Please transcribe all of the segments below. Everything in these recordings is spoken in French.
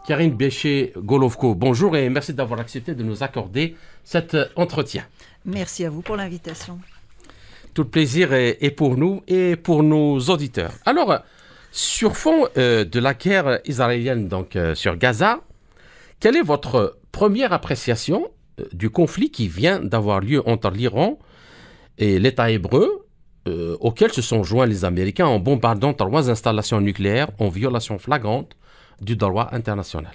Karine Béché-Golovko, bonjour et merci d'avoir accepté de nous accorder cet entretien. Merci à vous pour l'invitation. Tout le plaisir est pour nous et pour nos auditeurs. Alors, sur fond de la guerre israélienne donc, sur Gaza, quelle est votre première appréciation du conflit qui vient d'avoir lieu entre l'Iran et l'État hébreu, auquel se sont joints les Américains en bombardant 3 installations nucléaires en violation flagrante du droit international?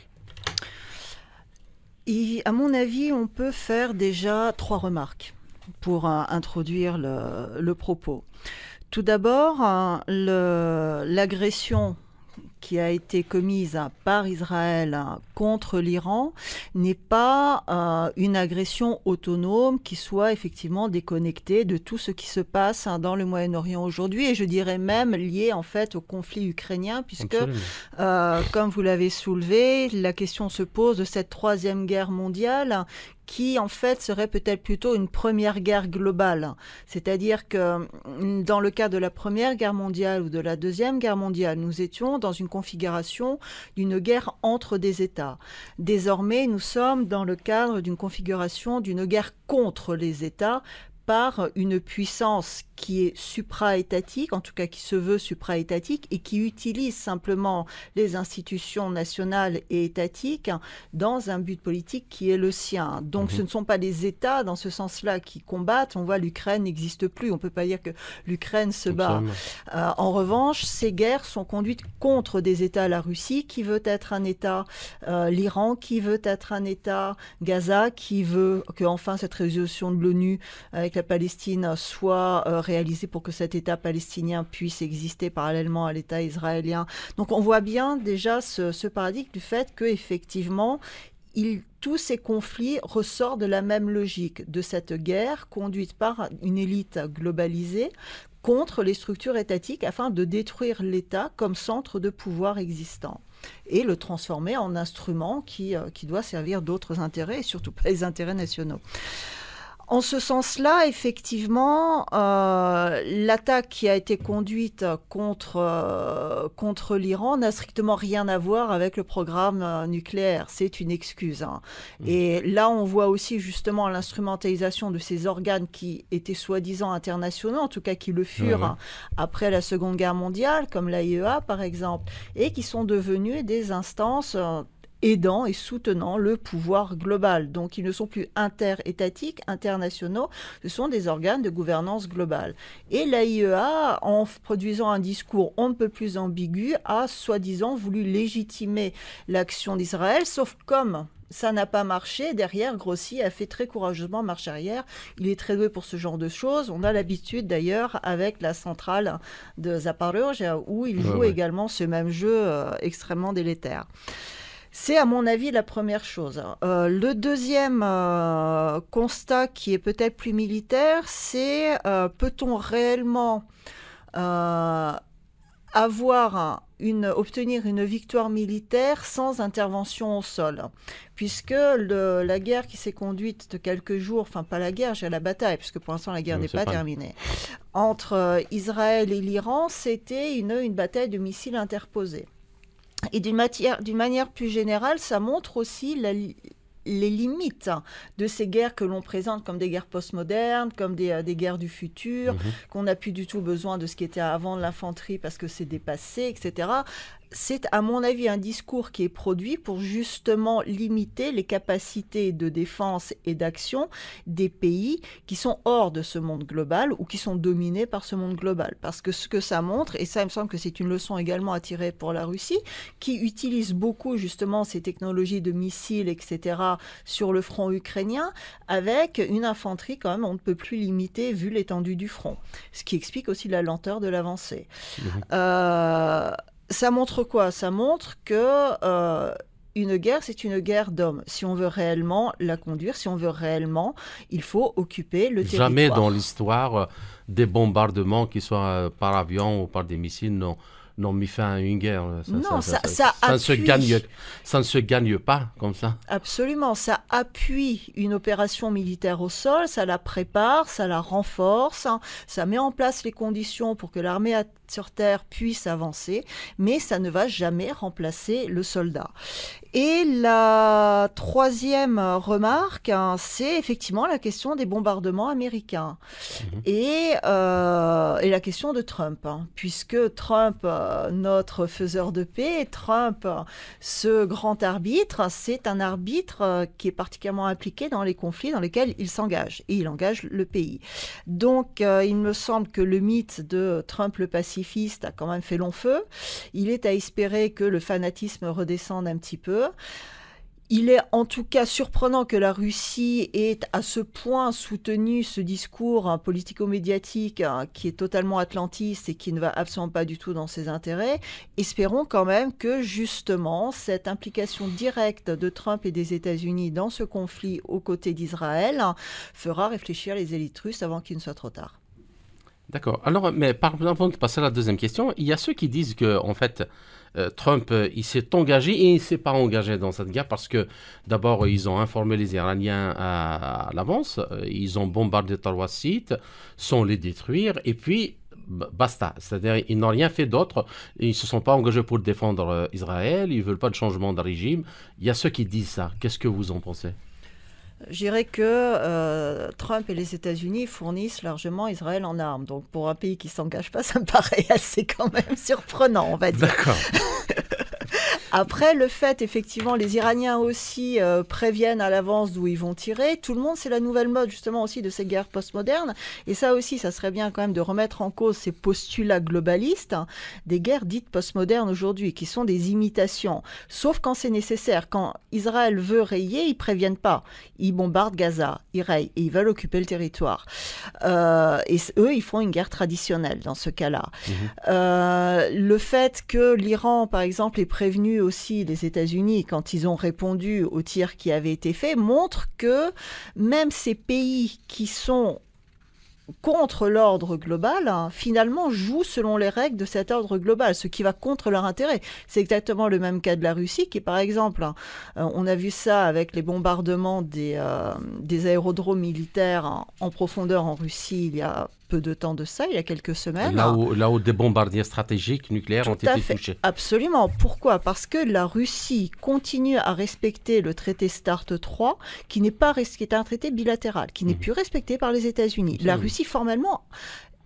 Et à mon avis, on peut faire déjà 3 remarques pour introduire le propos. Tout d'abord, l'agression qui a été commise par Israël contre l'Iran n'est pas une agression autonome qui soit effectivement déconnectée de tout ce qui se passe dans le Moyen-Orient aujourd'hui, et je dirais même liée en fait au conflit ukrainien, puisque comme vous l'avez soulevé, la question se pose de cette 3e guerre mondiale qui en fait serait peut-être plutôt une première guerre globale. C'est-à-dire que dans le cas de la Première Guerre mondiale ou de la Deuxième Guerre mondiale, nous étions dans une configuration d'une guerre entre des États. Désormais, nous sommes dans le cadre d'une configuration d'une guerre contre les États par une puissance qui est supra-étatique, en tout cas qui se veut supra-étatique, et qui utilise simplement les institutions nationales et étatiques dans un but politique qui est le sien. Donc ce ne sont pas les États dans ce sens-là qui combattent. On voit l'Ukraine n'existe plus. On ne peut pas dire que l'Ukraine se bat. En revanche, ces guerres sont conduites contre des États. La Russie qui veut être un État, l'Iran qui veut être un État, Gaza qui veut que enfin cette résolution de l'ONU avec la Palestine soit réalisée pour que cet État palestinien puisse exister parallèlement à l'État israélien. Donc on voit bien déjà ce paradigme du fait qu'effectivement, tous ces conflits ressortent de la même logique, de cette guerre conduite par une élite globalisée contre les structures étatiques afin de détruire l'État comme centre de pouvoir existant et le transformer en instrument qui doit servir d'autres intérêts et surtout pas les intérêts nationaux. En ce sens-là, effectivement, l'attaque qui a été conduite contre l'Iran n'a strictement rien à voir avec le programme nucléaire. C'est une excuse. Et là, on voit aussi justement l'instrumentalisation de ces organes qui étaient soi-disant internationaux, en tout cas qui le furent après la Seconde Guerre mondiale, comme l'AIEA par exemple, et qui sont devenus des instances aidant et soutenant le pouvoir global. Donc, ils ne sont plus interétatiques, internationaux, ce sont des organes de gouvernance globale. Et l'AIEA, en produisant un discours un peu plus ambigu, a soi-disant voulu légitimer l'action d'Israël, sauf comme ça n'a pas marché, derrière, Grossi a fait très courageusement marche arrière. Il est très doué pour ce genre de choses. On a l'habitude d'ailleurs avec la centrale de Zaporozhye, où il joue également ce même jeu extrêmement délétère. C'est à mon avis la première chose. Le deuxième constat qui est peut-être plus militaire, c'est peut-on réellement obtenir une victoire militaire sans intervention au sol, puisque la guerre qui s'est conduite de quelques jours, enfin pas la guerre, j'ai la bataille, puisque pour l'instant la guerre n'est pas terminée, entre Israël et l'Iran, c'était une bataille de missiles interposés. Et d'une manière plus générale, ça montre aussi les limites de ces guerres que l'on présente comme des guerres postmodernes, comme des guerres du futur, qu'on n'a plus du tout besoin de ce qui était avant de l'infanterie parce que c'est dépassé, etc. C'est, à mon avis, un discours qui est produit pour justement limiter les capacités de défense et d'action des pays qui sont hors de ce monde global ou qui sont dominés par ce monde global. Parce que ce que ça montre, et ça il me semble que c'est une leçon également à tirer pour la Russie, qui utilise beaucoup justement ces technologies de missiles, etc., sur le front ukrainien, avec une infanterie quand même on ne peut plus limiter vu l'étendue du front. Ce qui explique aussi la lenteur de l'avancée. Ça montre quoi? Ça montre que une guerre, c'est une guerre d'hommes. Si on veut réellement la conduire, si on veut réellement, il faut occuper le territoire. Jamais dans l'histoire des bombardements, qu'ils soient par avion ou par des missiles, n'ont mis fin à une guerre. Ça ne se gagne pas comme ça. Absolument, ça appuie une opération militaire au sol, ça la prépare, ça la renforce, ça met en place les conditions pour que l'armée sur terre puisse avancer, mais ça ne va jamais remplacer le soldat. Et la troisième remarque, hein, c'est effectivement la question des bombardements américains et la question de Trump, hein, puisque Trump, notre faiseur de paix, Trump, ce grand arbitre, c'est un arbitre qui est particulièrement impliqué dans les conflits dans lesquels il s'engage, et il engage le pays. Donc, il me semble que le mythe de Trump le pacifiste a quand même fait long feu. Il est à espérer que le fanatisme redescende un petit peu. Il est en tout cas surprenant que la Russie ait à ce point soutenu ce discours politico-médiatique qui est totalement atlantiste et qui ne va absolument pas du tout dans ses intérêts. Espérons quand même que justement cette implication directe de Trump et des États-Unis dans ce conflit aux côtés d'Israël fera réfléchir les élites russes avant qu'il ne soit trop tard. D'accord. Alors, mais avant de passer à la deuxième question, il y a ceux qui disent que, en fait, Trump, il s'est engagé et il ne s'est pas engagé dans cette guerre parce que, d'abord, ils ont informé les Iraniens à l'avance, ils ont bombardé 3 sites sans les détruire, et puis, basta. C'est-à-dire, ils n'ont rien fait d'autre. Ils ne se sont pas engagés pour défendre Israël, ils ne veulent pas de changement de régime. Il y a ceux qui disent ça. Qu'est-ce que vous en pensez ? Je dirais que Trump et les États-Unis fournissent largement Israël en armes. Donc pour un pays qui ne s'engage pas, ça me paraît assez quand même surprenant, on va dire. D'accord. Après, le fait, effectivement, les Iraniens aussi préviennent à l'avance d'où ils vont tirer. Tout le monde, c'est la nouvelle mode, justement, aussi de ces guerres postmodernes. Et ça aussi, ça serait bien quand même de remettre en cause ces postulats globalistes, hein, des guerres dites postmodernes aujourd'hui, qui sont des imitations. Sauf quand c'est nécessaire. Quand Israël veut rayer, ils préviennent pas. Ils bombardent Gaza, ils rayent, et ils veulent occuper le territoire. Et eux, ils font une guerre traditionnelle dans ce cas-là. Le fait que l'Iran, par exemple, ait prévenu aussi les États-Unis quand ils ont répondu aux tirs qui avaient été faits montre que même ces pays qui sont contre l'ordre global, hein, finalement jouent selon les règles de cet ordre global, ce qui va contre leur intérêt. C'est exactement le même cas de la Russie qui, par exemple, hein, on a vu ça avec les bombardements des aérodromes militaires en profondeur en Russie il y a peu de temps de ça, il y a quelques semaines. Là où des bombardiers stratégiques nucléaires ont été touchés. Absolument. Pourquoi ? Parce que la Russie continue à respecter le traité START 3, qui est un traité bilatéral, qui n'est plus respecté par les États-Unis. La Russie, formellement,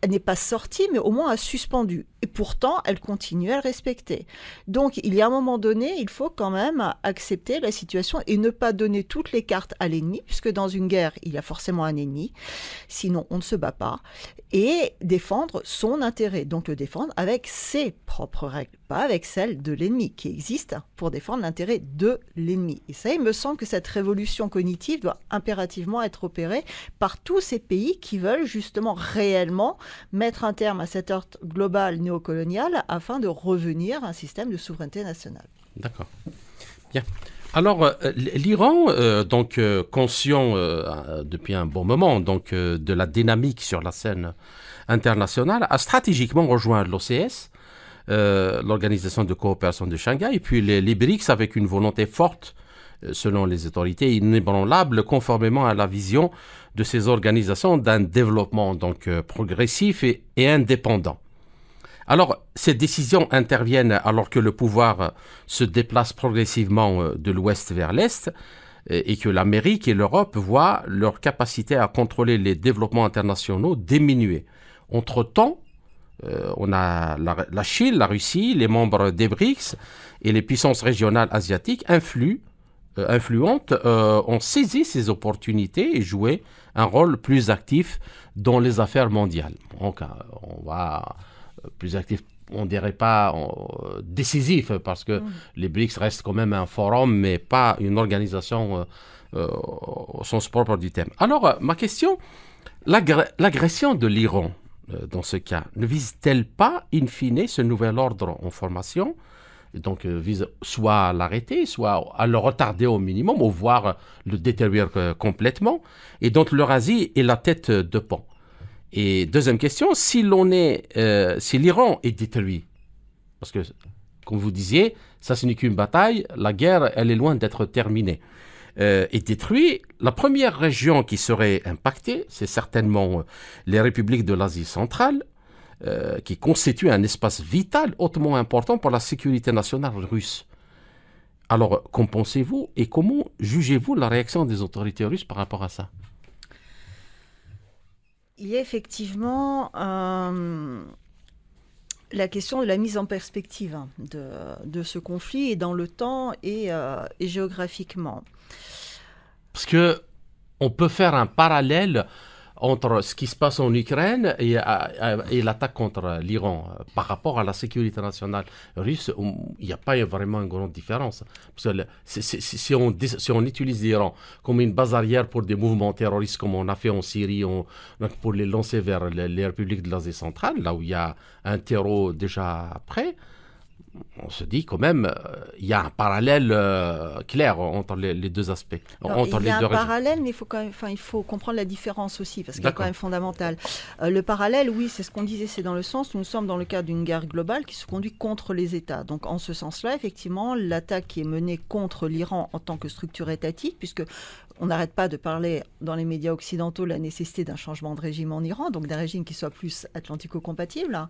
elle n'est pas sortie, mais au moins a suspendu. Et pourtant, elle continue à le respecter. Donc, il y a un moment donné, il faut quand même accepter la situation et ne pas donner toutes les cartes à l'ennemi, puisque dans une guerre, il y a forcément un ennemi. Sinon, on ne se bat pas. Et défendre son intérêt. Donc, le défendre avec ses propres règles, pas avec celles de l'ennemi, qui existent pour défendre l'intérêt de l'ennemi. Et ça, il me semble que cette révolution cognitive doit impérativement être opérée par tous ces pays qui veulent justement réellement mettre un terme à cet ordre global néocolonial afin de revenir à un système de souveraineté nationale. D'accord. Bien. Alors, l'Iran, conscient depuis un bon moment de la dynamique sur la scène internationale, a stratégiquement rejoint l'OCS, l'Organisation de coopération de Shanghai, et puis les BRICS avec une volonté forte, selon les autorités, inébranlable, conformément à la vision de ces organisations d'un développement progressif et indépendant. Alors, ces décisions interviennent alors que le pouvoir se déplace progressivement de l'ouest vers l'est et que l'Amérique et l'Europe voient leur capacité à contrôler les développements internationaux diminuer. Entre-temps, on a la Chine, la Russie, les membres des BRICS et les puissances régionales asiatiques influentes ont saisi ces opportunités et joué un rôle plus actif dans les affaires mondiales. Donc, on va plus actif, on ne dirait pas décisif, parce que les BRICS restent quand même un forum, mais pas une organisation au sens propre du terme. Alors, ma question, l'agression de l'Iran, dans ce cas, ne vise-t-elle pas, in fine, ce nouvel ordre en formation ? Donc, vise soit à l'arrêter, soit à le retarder au minimum, ou voire le détériorer complètement. Et donc, l'Eurasie est la tête de pont. Et deuxième question, si l'Iran est détruit, parce que, comme vous disiez, ça ce n'est qu'une bataille, la guerre, elle est loin d'être terminée, est détruit, la première région qui serait impactée, c'est certainement les républiques de l'Asie centrale, qui constituent un espace vital hautement important pour la sécurité nationale russe. Alors, qu'en pensez-vous et comment jugez-vous la réaction des autorités russes par rapport à ça? Il y a effectivement la question de la mise en perspective de ce conflit, et dans le temps et géographiquement. Parce que on peut faire un parallèle entre ce qui se passe en Ukraine et l'attaque contre l'Iran. Par rapport à la sécurité nationale russe, il n'y a pas vraiment une grande différence. Parce que si on utilise l'Iran comme une base arrière pour des mouvements terroristes, comme on a fait en Syrie, pour les lancer vers les républiques de l'Asie centrale, là où il y a un terreau déjà prêt, on se dit quand même, il y a un parallèle clair entre les deux aspects. Alors, il y a un parallèle, mais il faut comprendre la différence aussi, parce qu'elle est quand même fondamentale. Le parallèle, oui, c'est ce qu'on disait, c'est dans le sens où nous sommes dans le cadre d'une guerre globale qui se conduit contre les États. Donc, en ce sens-là, effectivement, l'attaque qui est menée contre l'Iran en tant que structure étatique, puisque on n'arrête pas de parler dans les médias occidentaux de la nécessité d'un changement de régime en Iran, donc d'un régime qui soit plus atlantico-compatible,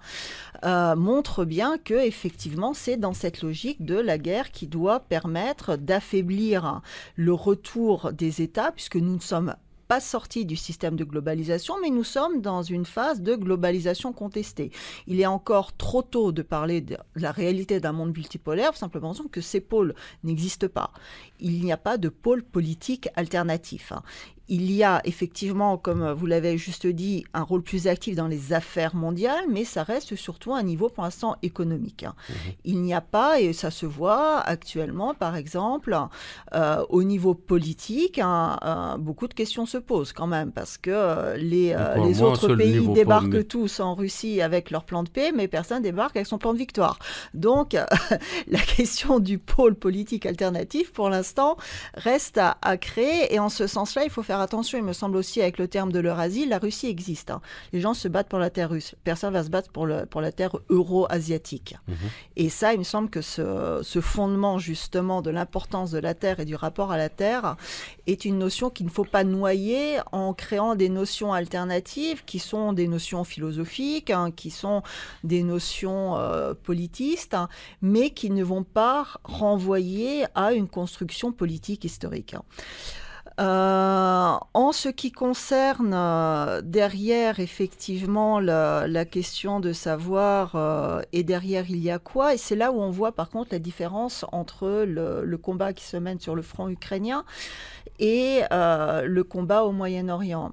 montre bien que effectivement c'est dans cette logique de la guerre qui doit permettre d'affaiblir le retour des États, puisque nous ne sommes pas sortis du système de globalisation, mais nous sommes dans une phase de globalisation contestée. Il est encore trop tôt de parler de la réalité d'un monde multipolaire, simplement que ces pôles n'existent pas. Il n'y a pas de pôle politique alternatif. Il y a effectivement, comme vous l'avez juste dit, un rôle plus actif dans les affaires mondiales, mais ça reste surtout un niveau pour l'instant économique. Il n'y a pas, et ça se voit actuellement par exemple, au niveau politique, beaucoup de questions se posent quand même, parce que les autres pays débarquent tous en Russie avec leur plan de paix, mais personne débarque avec son plan de victoire. Donc la question du pôle politique alternatif, pour l'instant, reste à créer, et en ce sens-là, il faut faire attention, il me semble aussi, avec le terme de l'Eurasie. La Russie existe. Les gens se battent pour la terre russe. Personne ne va se battre pour la terre euro-asiatique. Et ça, il me semble que ce fondement, justement, de l'importance de la terre et du rapport à la terre est une notion qu'il ne faut pas noyer en créant des notions alternatives qui sont des notions philosophiques, qui sont des notions politistes, mais qui ne vont pas renvoyer à une construction politique historique. En ce qui concerne derrière effectivement la question de savoir et derrière il y a quoi, et c'est là où on voit par contre la différence entre le combat qui se mène sur le front ukrainien et le combat au Moyen-Orient.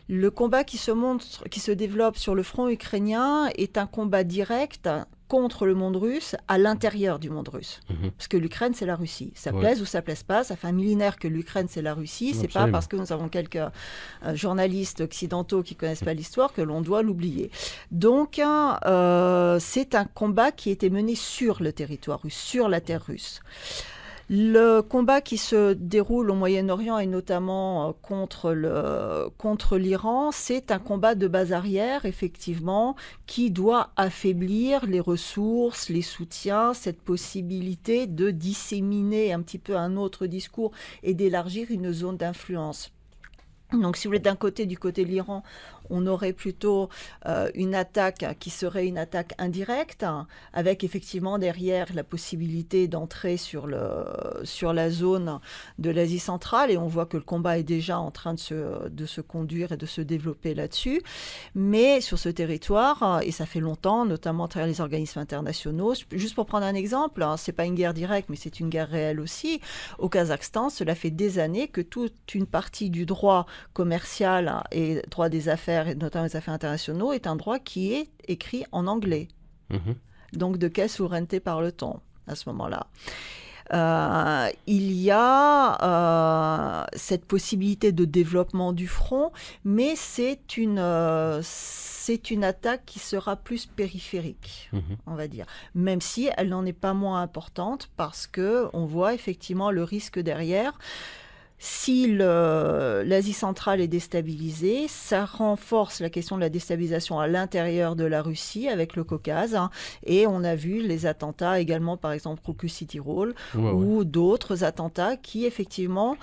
Le combat qui se développe sur le front ukrainien est un combat direct contre le monde russe, à l'intérieur du monde russe. Parce que l'Ukraine, c'est la Russie. Ça plaise ou ça plaise pas, ça fait un millénaire que l'Ukraine, c'est la Russie. C'est pas parce que nous avons quelques journalistes occidentaux qui connaissent pas l'histoire que l'on doit l'oublier. Donc, c'est un combat qui était mené sur le territoire russe, sur la terre russe. Le combat qui se déroule au Moyen-Orient et notamment contre l'Iran, c'est un combat de base arrière, effectivement, qui doit affaiblir les ressources, les soutiens, cette possibilité de disséminer un petit peu un autre discours et d'élargir une zone d'influence. Donc, si vous voulez, d'un côté, du côté de l'Iran, on aurait plutôt une attaque qui serait une attaque indirecte, avec effectivement derrière la possibilité d'entrer sur la zone de l'Asie centrale, et on voit que le combat est déjà en train de se conduire et de se développer là-dessus. Mais sur ce territoire, et ça fait longtemps, notamment à travers les organismes internationaux, juste pour prendre un exemple, c'est pas une guerre directe, mais c'est une guerre réelle aussi. Au Kazakhstan, cela fait des années que toute une partie du droit commercial et droit des affaires, et notamment les affaires internationaux, est un droit qui est écrit en anglais. Donc, de quelle souveraineté parle-t-on à ce moment-là ? Il y a cette possibilité de développement du front, mais c'est une attaque qui sera plus périphérique, on va dire. Même si elle n'en est pas moins importante, parce qu'on voit effectivement le risque derrière. Si l'Asie centrale est déstabilisée, ça renforce la question de la déstabilisation à l'intérieur de la Russie avec le Caucase. Et on a vu les attentats également, par exemple, Crocus City Hall, ou d'autres attentats qui, effectivement,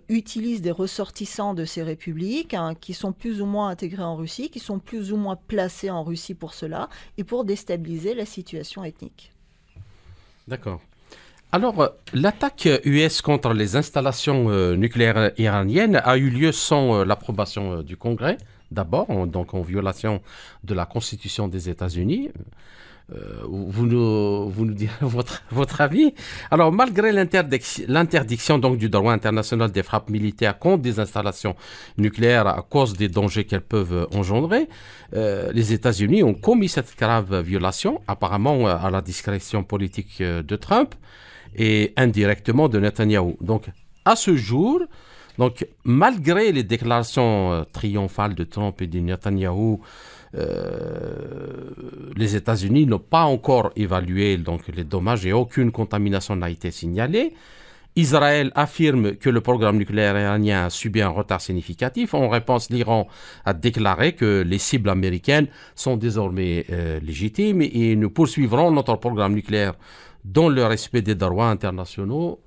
utilisent des ressortissants de ces républiques qui sont plus ou moins intégrés en Russie, qui sont plus ou moins placés en Russie pour cela, et pour déstabiliser la situation ethnique. D'accord. Alors, l'attaque US contre les installations nucléaires iraniennes a eu lieu sans l'approbation du Congrès, d'abord, donc en violation de la Constitution des États-Unis. Vous nous direz votre avis. Alors, malgré l'interdiction donc du droit international des frappes militaires contre des installations nucléaires à cause des dangers qu'elles peuvent engendrer, les États-Unis ont commis cette grave violation, apparemment à la discrétion politique de Trump et indirectement de Netanyahou. Donc, à ce jour, donc, malgré les déclarations triomphales de Trump et de Netanyahou, les États-Unis n'ont pas encore évalué donc, les dommages et aucune contamination n'a été signalée. Israël affirme que le programme nucléaire iranien a subi un retard significatif. En réponse, l'Iran a déclaré que les cibles américaines sont désormais légitimes et nous poursuivrons notre programme nucléaire dans le respect des droits internationaux.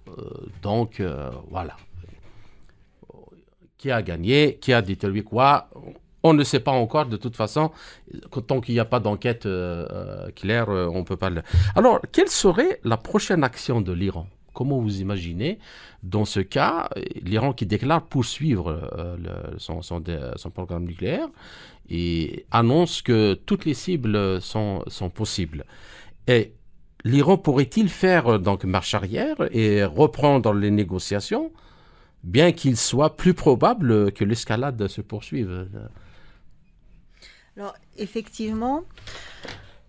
Voilà. Qui a gagné? Qui a détruit quoi? On ne sait pas encore, de toute façon, tant qu'il n'y a pas d'enquête claire, on ne peut pas le... Alors, quelle serait la prochaine action de l'Iran? Comment vous imaginez, dans ce cas, l'Iran qui déclare poursuivre son programme nucléaire et annonce que toutes les cibles sont possibles. Et l'Iran pourrait-il faire donc marche arrière et reprendre les négociations, bien qu'il soit plus probable que l'escalade se poursuive? Alors, effectivement,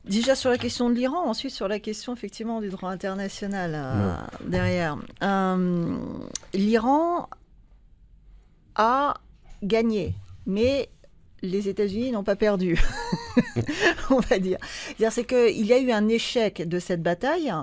déjà sur la question de l'Iran, ensuite sur la question effectivement du droit international derrière. L'Iran a gagné, mais les États-Unis n'ont pas perdu, on va dire. C'est qu'il y a eu un échec de cette bataille,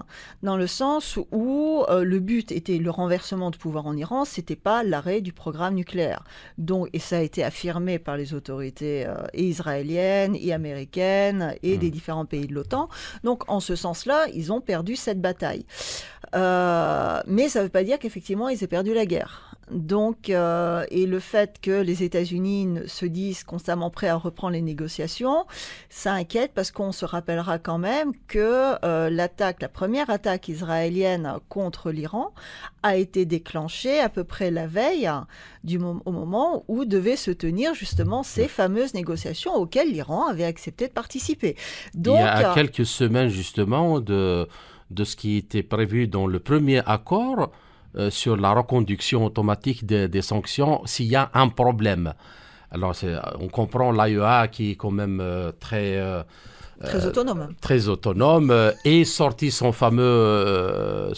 dans le sens où le but était le renversement de pouvoir en Iran, c'était pas l'arrêt du programme nucléaire. Donc, et ça a été affirmé par les autorités et israéliennes et américaines et des différents pays de l'OTAN. Donc, en ce sens-là, ils ont perdu cette bataille. Mais ça ne veut pas dire qu'effectivement, ils aient perdu la guerre. Donc, et le fait que les États-Unis se disent constamment prêts à reprendre les négociations, ça inquiète parce qu'on se rappellera quand même que la première attaque israélienne contre l'Iran a été déclenchée à peu près la veille au moment où devaient se tenir justement ces fameuses négociations auxquelles l'Iran avait accepté de participer. Donc, il y a quelques semaines justement de ce qui était prévu dans le premier accord sur la reconduction automatique des sanctions s'il y a un problème. Alors, on comprend l'AEA qui est quand même très autonome et sorti son fameux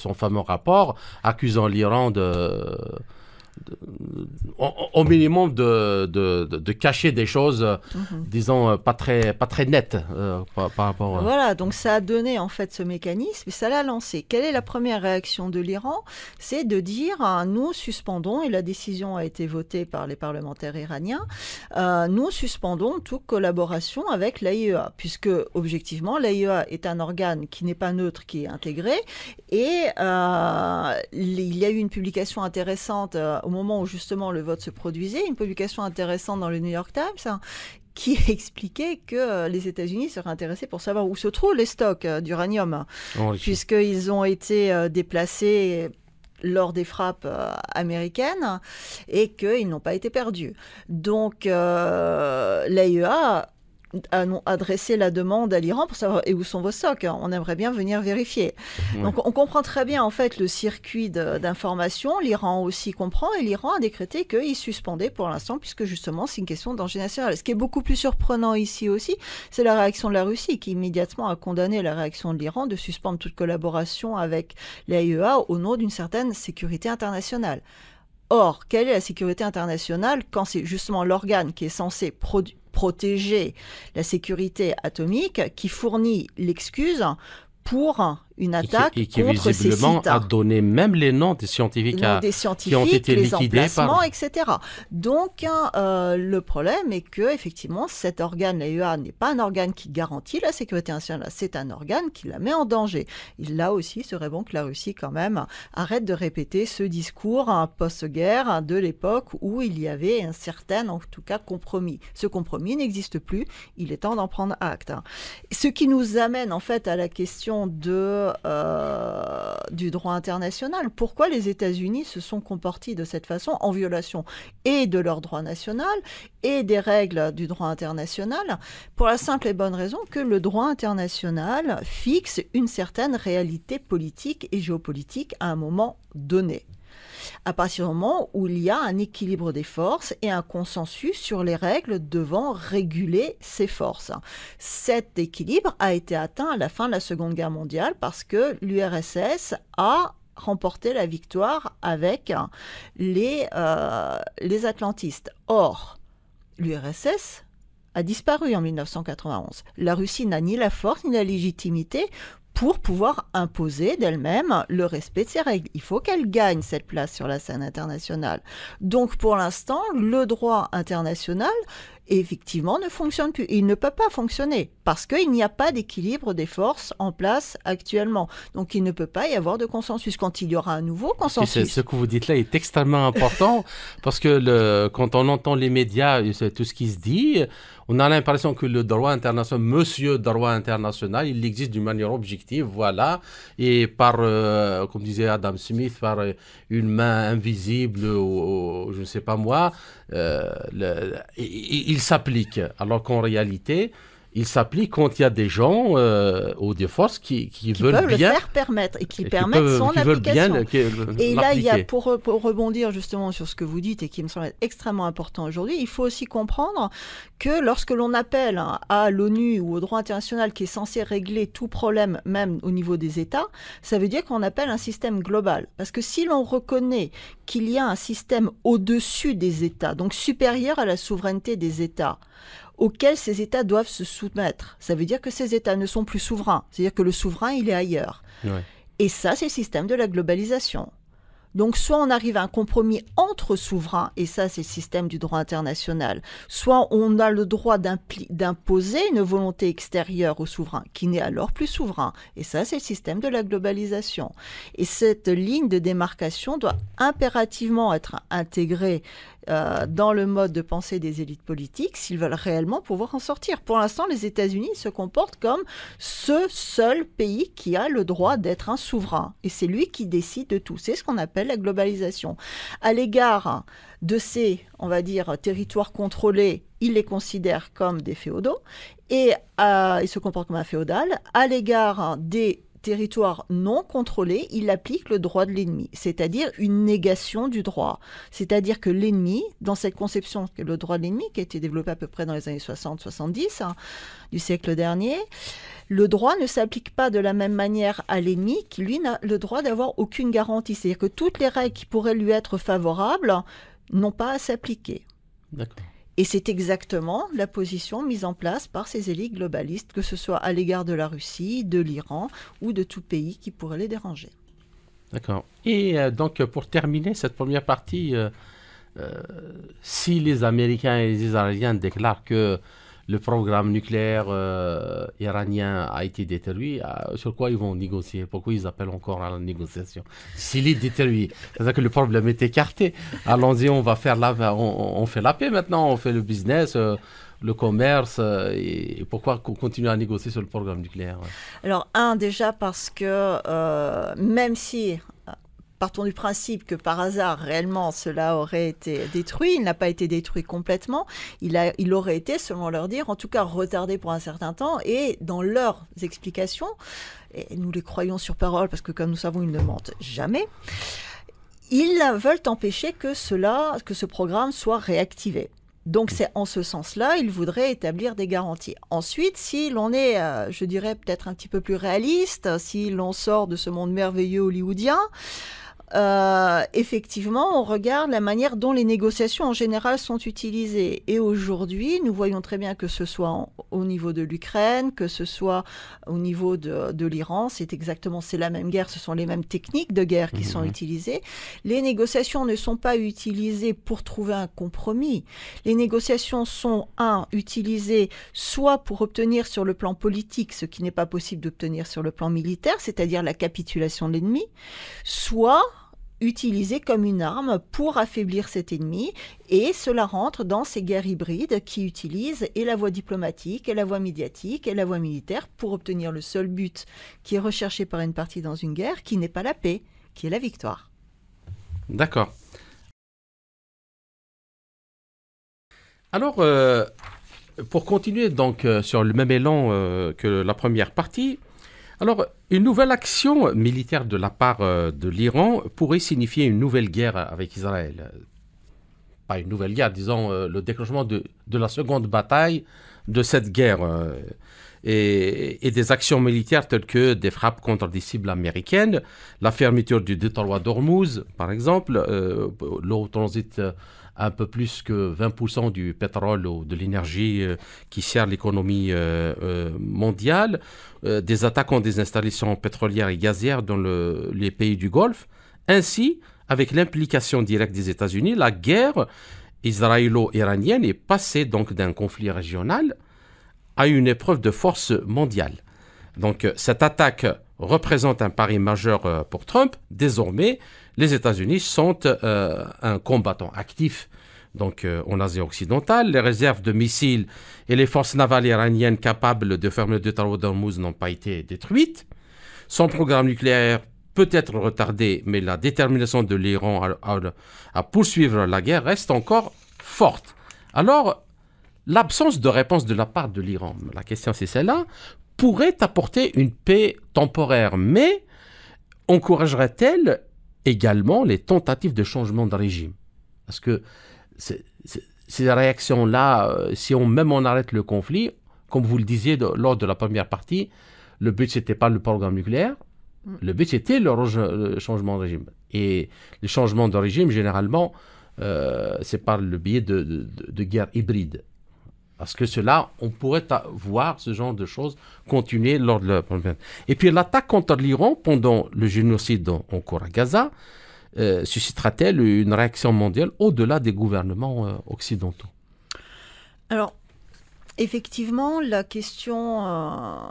rapport accusant l'Iran au minimum de cacher des choses, disons, pas très nettes par rapport... Voilà, donc ça a donné en fait ce mécanisme et ça l'a lancé. Quelle est la première réaction de l'Iran? C'est de dire, nous suspendons, et la décision a été votée par les parlementaires iraniens, nous suspendons toute collaboration avec l'AIEA, puisque objectivement, l'AIEA est un organe qui n'est pas neutre, qui est intégré, et il y a eu une publication intéressante au moment où justement le vote se produisait, une publication intéressante dans le New York Times qui expliquait que les États-Unis seraient intéressés pour savoir où se trouvent les stocks d'uranium, puisqu'ils ont été déplacés lors des frappes américaines et qu'ils n'ont pas été perdus. Donc l'AIEA a adressé la demande à l'Iran pour savoir où sont vos stocks. On aimerait bien venir vérifier. Donc on comprend très bien en fait le circuit d'information. L'Iran aussi comprend et l'Iran a décrété qu'il suspendait pour l'instant puisque justement c'est une question de danger national. Ce qui est beaucoup plus surprenant ici aussi, c'est la réaction de la Russie qui immédiatement a condamné la réaction de l'Iran de suspendre toute collaboration avec l'AIEA au nom d'une certaine sécurité internationale. Or, quelle est la sécurité internationale quand c'est justement l'organe qui est censé protéger la sécurité atomique qui fournit l'excuse pour une attaque et qui contre ces visiblement sites. A donné même les noms des scientifiques, qui ont été les liquidés emplacements, etc. Donc, le problème est que effectivement, cet organe, l'AIEA, n'est pas un organe qui garantit la sécurité nationale, c'est un organe qui la met en danger. Et là aussi, il serait bon que la Russie, quand même, arrête de répéter ce discours post-guerre de l'époque où il y avait un certain, en tout cas, compromis. Ce compromis n'existe plus, il est temps d'en prendre acte. Ce qui nous amène, en fait, à la question de du droit international. Pourquoi les États-Unis se sont comportés de cette façon, en violation et de leur droit national et des règles du droit international? Pour la simple et bonne raison que le droit international fixe une certaine réalité politique et géopolitique à un moment donné. À partir du moment où il y a un équilibre des forces et un consensus sur les règles devant réguler ces forces. Cet équilibre a été atteint à la fin de la Seconde Guerre mondiale parce que l'URSS a remporté la victoire avec les atlantistes. Or, l'URSS a disparu en 1991. La Russie n'a ni la force ni la légitimité pour pouvoir imposer d'elle-même le respect de ses règles. Il faut qu'elle gagne cette place sur la scène internationale. Donc pour l'instant, le droit international, effectivement, ne fonctionne plus. Il ne peut pas fonctionner parce qu'il n'y a pas d'équilibre des forces en place actuellement. Donc il ne peut pas y avoir de consensus. Quand il y aura un nouveau consensus... Ce que vous dites là est extrêmement important parce que quand on entend les médias, tout ce qui se dit, on a l'impression que le droit international, monsieur droit international, il existe d'une manière objective, voilà, et par, comme disait Adam Smith, par une main invisible ou je ne sais pas moi, il s'applique. Alors qu'en réalité, il s'applique quand il y a des gens ou des forces qui veulent bien le faire permettre et qui permettent son application. Et là, il y a, pour rebondir justement sur ce que vous dites et qui me semble être extrêmement important aujourd'hui, il faut aussi comprendre que lorsque l'on appelle à l'ONU ou au droit international qui est censé régler tout problème, même au niveau des États, ça veut dire qu'on appelle un système global. Parce que si l'on reconnaît qu'il y a un système au-dessus des États, donc supérieur à la souveraineté des États, auxquels ces États doivent se soumettre. Ça veut dire que ces États ne sont plus souverains. C'est-à-dire que le souverain, il est ailleurs. Ouais. Et ça, c'est le système de la globalisation. Donc, soit on arrive à un compromis entre souverains, et ça, c'est le système du droit international, soit on a le droit d'imposer une volonté extérieure au souverain, qui n'est alors plus souverain. Et ça, c'est le système de la globalisation. Et cette ligne de démarcation doit impérativement être intégrée dans le mode de pensée des élites politiques s'ils veulent réellement pouvoir en sortir. Pour l'instant, les États-Unis se comportent comme ce seul pays qui a le droit d'être un souverain. Et c'est lui qui décide de tout. C'est ce qu'on appelle la globalisation. À l'égard de ces, on va dire, territoires contrôlés, il les considère comme des féodaux et il se comporte comme un féodal. À l'égard des territoire non contrôlé, il applique le droit de l'ennemi, c'est-à-dire une négation du droit. C'est-à-dire que l'ennemi, dans cette conception, le droit de l'ennemi, qui a été développé à peu près dans les années 60-70 du siècle dernier, le droit ne s'applique pas de la même manière à l'ennemi qui, lui, n'a le droit d'avoir aucune garantie. C'est-à-dire que toutes les règles qui pourraient lui être favorables n'ont pas à s'appliquer. D'accord. Et c'est exactement la position mise en place par ces élites globalistes, que ce soit à l'égard de la Russie, de l'Iran ou de tout pays qui pourrait les déranger. D'accord. Et donc, pour terminer cette première partie, si les Américains et les Israéliens déclarent que le programme nucléaire iranien a été détruit, sur quoi ils vont négocier? Pourquoi ils appellent encore à la négociation? S'il est détruit, c'est-à-dire que le problème est écarté. Allons-y, on va faire on fait la paix maintenant, on fait le business, le commerce, et pourquoi continuer à négocier sur le programme nucléaire? Alors, déjà parce que même si... Partons du principe que par hasard, réellement, cela aurait été détruit. Il n'a pas été détruit complètement. Il aurait été, selon leur dire, en tout cas retardé pour un certain temps. Et dans leurs explications, et nous les croyons sur parole parce que, comme nous savons, ils ne mentent jamais, ils veulent empêcher que ce programme soit réactivé. Donc, c'est en ce sens-là, ils voudraient établir des garanties. Ensuite, si l'on est, je dirais, peut-être un petit peu plus réaliste, si l'on sort de ce monde merveilleux hollywoodien, effectivement, on regarde la manière dont les négociations en général sont utilisées. Et aujourd'hui, nous voyons très bien que ce soit au niveau de l'Ukraine, que ce soit au niveau de l'Iran, c'est la même guerre, ce sont les mêmes techniques de guerre qui sont utilisées. Les négociations ne sont pas utilisées pour trouver un compromis. Les négociations sont, utilisées soit pour obtenir sur le plan politique ce qui n'est pas possible d'obtenir sur le plan militaire, c'est-à-dire la capitulation de l'ennemi, soit utilisé comme une arme pour affaiblir cet ennemi, et cela rentre dans ces guerres hybrides qui utilisent et la voie diplomatique, et la voie médiatique, et la voie militaire pour obtenir le seul but qui est recherché par une partie dans une guerre, qui n'est pas la paix, qui est la victoire. D'accord. Alors, pour continuer donc sur le même élan que la première partie, alors une nouvelle action militaire de la part de l'Iran pourrait signifier une nouvelle guerre avec Israël. Pas une nouvelle guerre, disons le déclenchement de la seconde bataille de cette guerre et des actions militaires telles que des frappes contre des cibles américaines, la fermeture du détroit d'Ormuz, par exemple, l'eau transite un peu plus que 20% du pétrole ou de l'énergie qui sert l'économie mondiale, des attaques contre des installations pétrolières et gazières dans les pays du Golfe. Ainsi, avec l'implication directe des États-Unis, la guerre israélo-iranienne est passée donc d'un conflit régional à une épreuve de force mondiale. Donc cette attaque représente un pari majeur pour Trump. Désormais, les États-Unis sont un combattant actif donc, en Asie occidentale. Les réserves de missiles et les forces navales iraniennes capables de fermer le détroit d'Ormuz n'ont pas été détruites. Son programme nucléaire peut être retardé, mais la détermination de l'Iran à poursuivre la guerre reste encore forte. Alors, l'absence de réponse de la part de l'Iran, la question c'est celle-là, pourrait apporter une paix temporaire, mais encouragerait-elle également les tentatives de changement de régime? Parce que ces réactions-là, si même on arrête le conflit, comme vous le disiez lors de la première partie, le but c'était pas le programme nucléaire, le but c'était le changement de régime. Et le changement de régime, généralement, c'est par le biais de guerres hybrides. Parce que cela, on pourrait voir ce genre de choses continuer lors de la première. Et puis l'attaque contre l'Iran pendant le génocide en cours à Gaza suscitera-t-elle une réaction mondiale au-delà des gouvernements occidentaux? Alors, effectivement, la question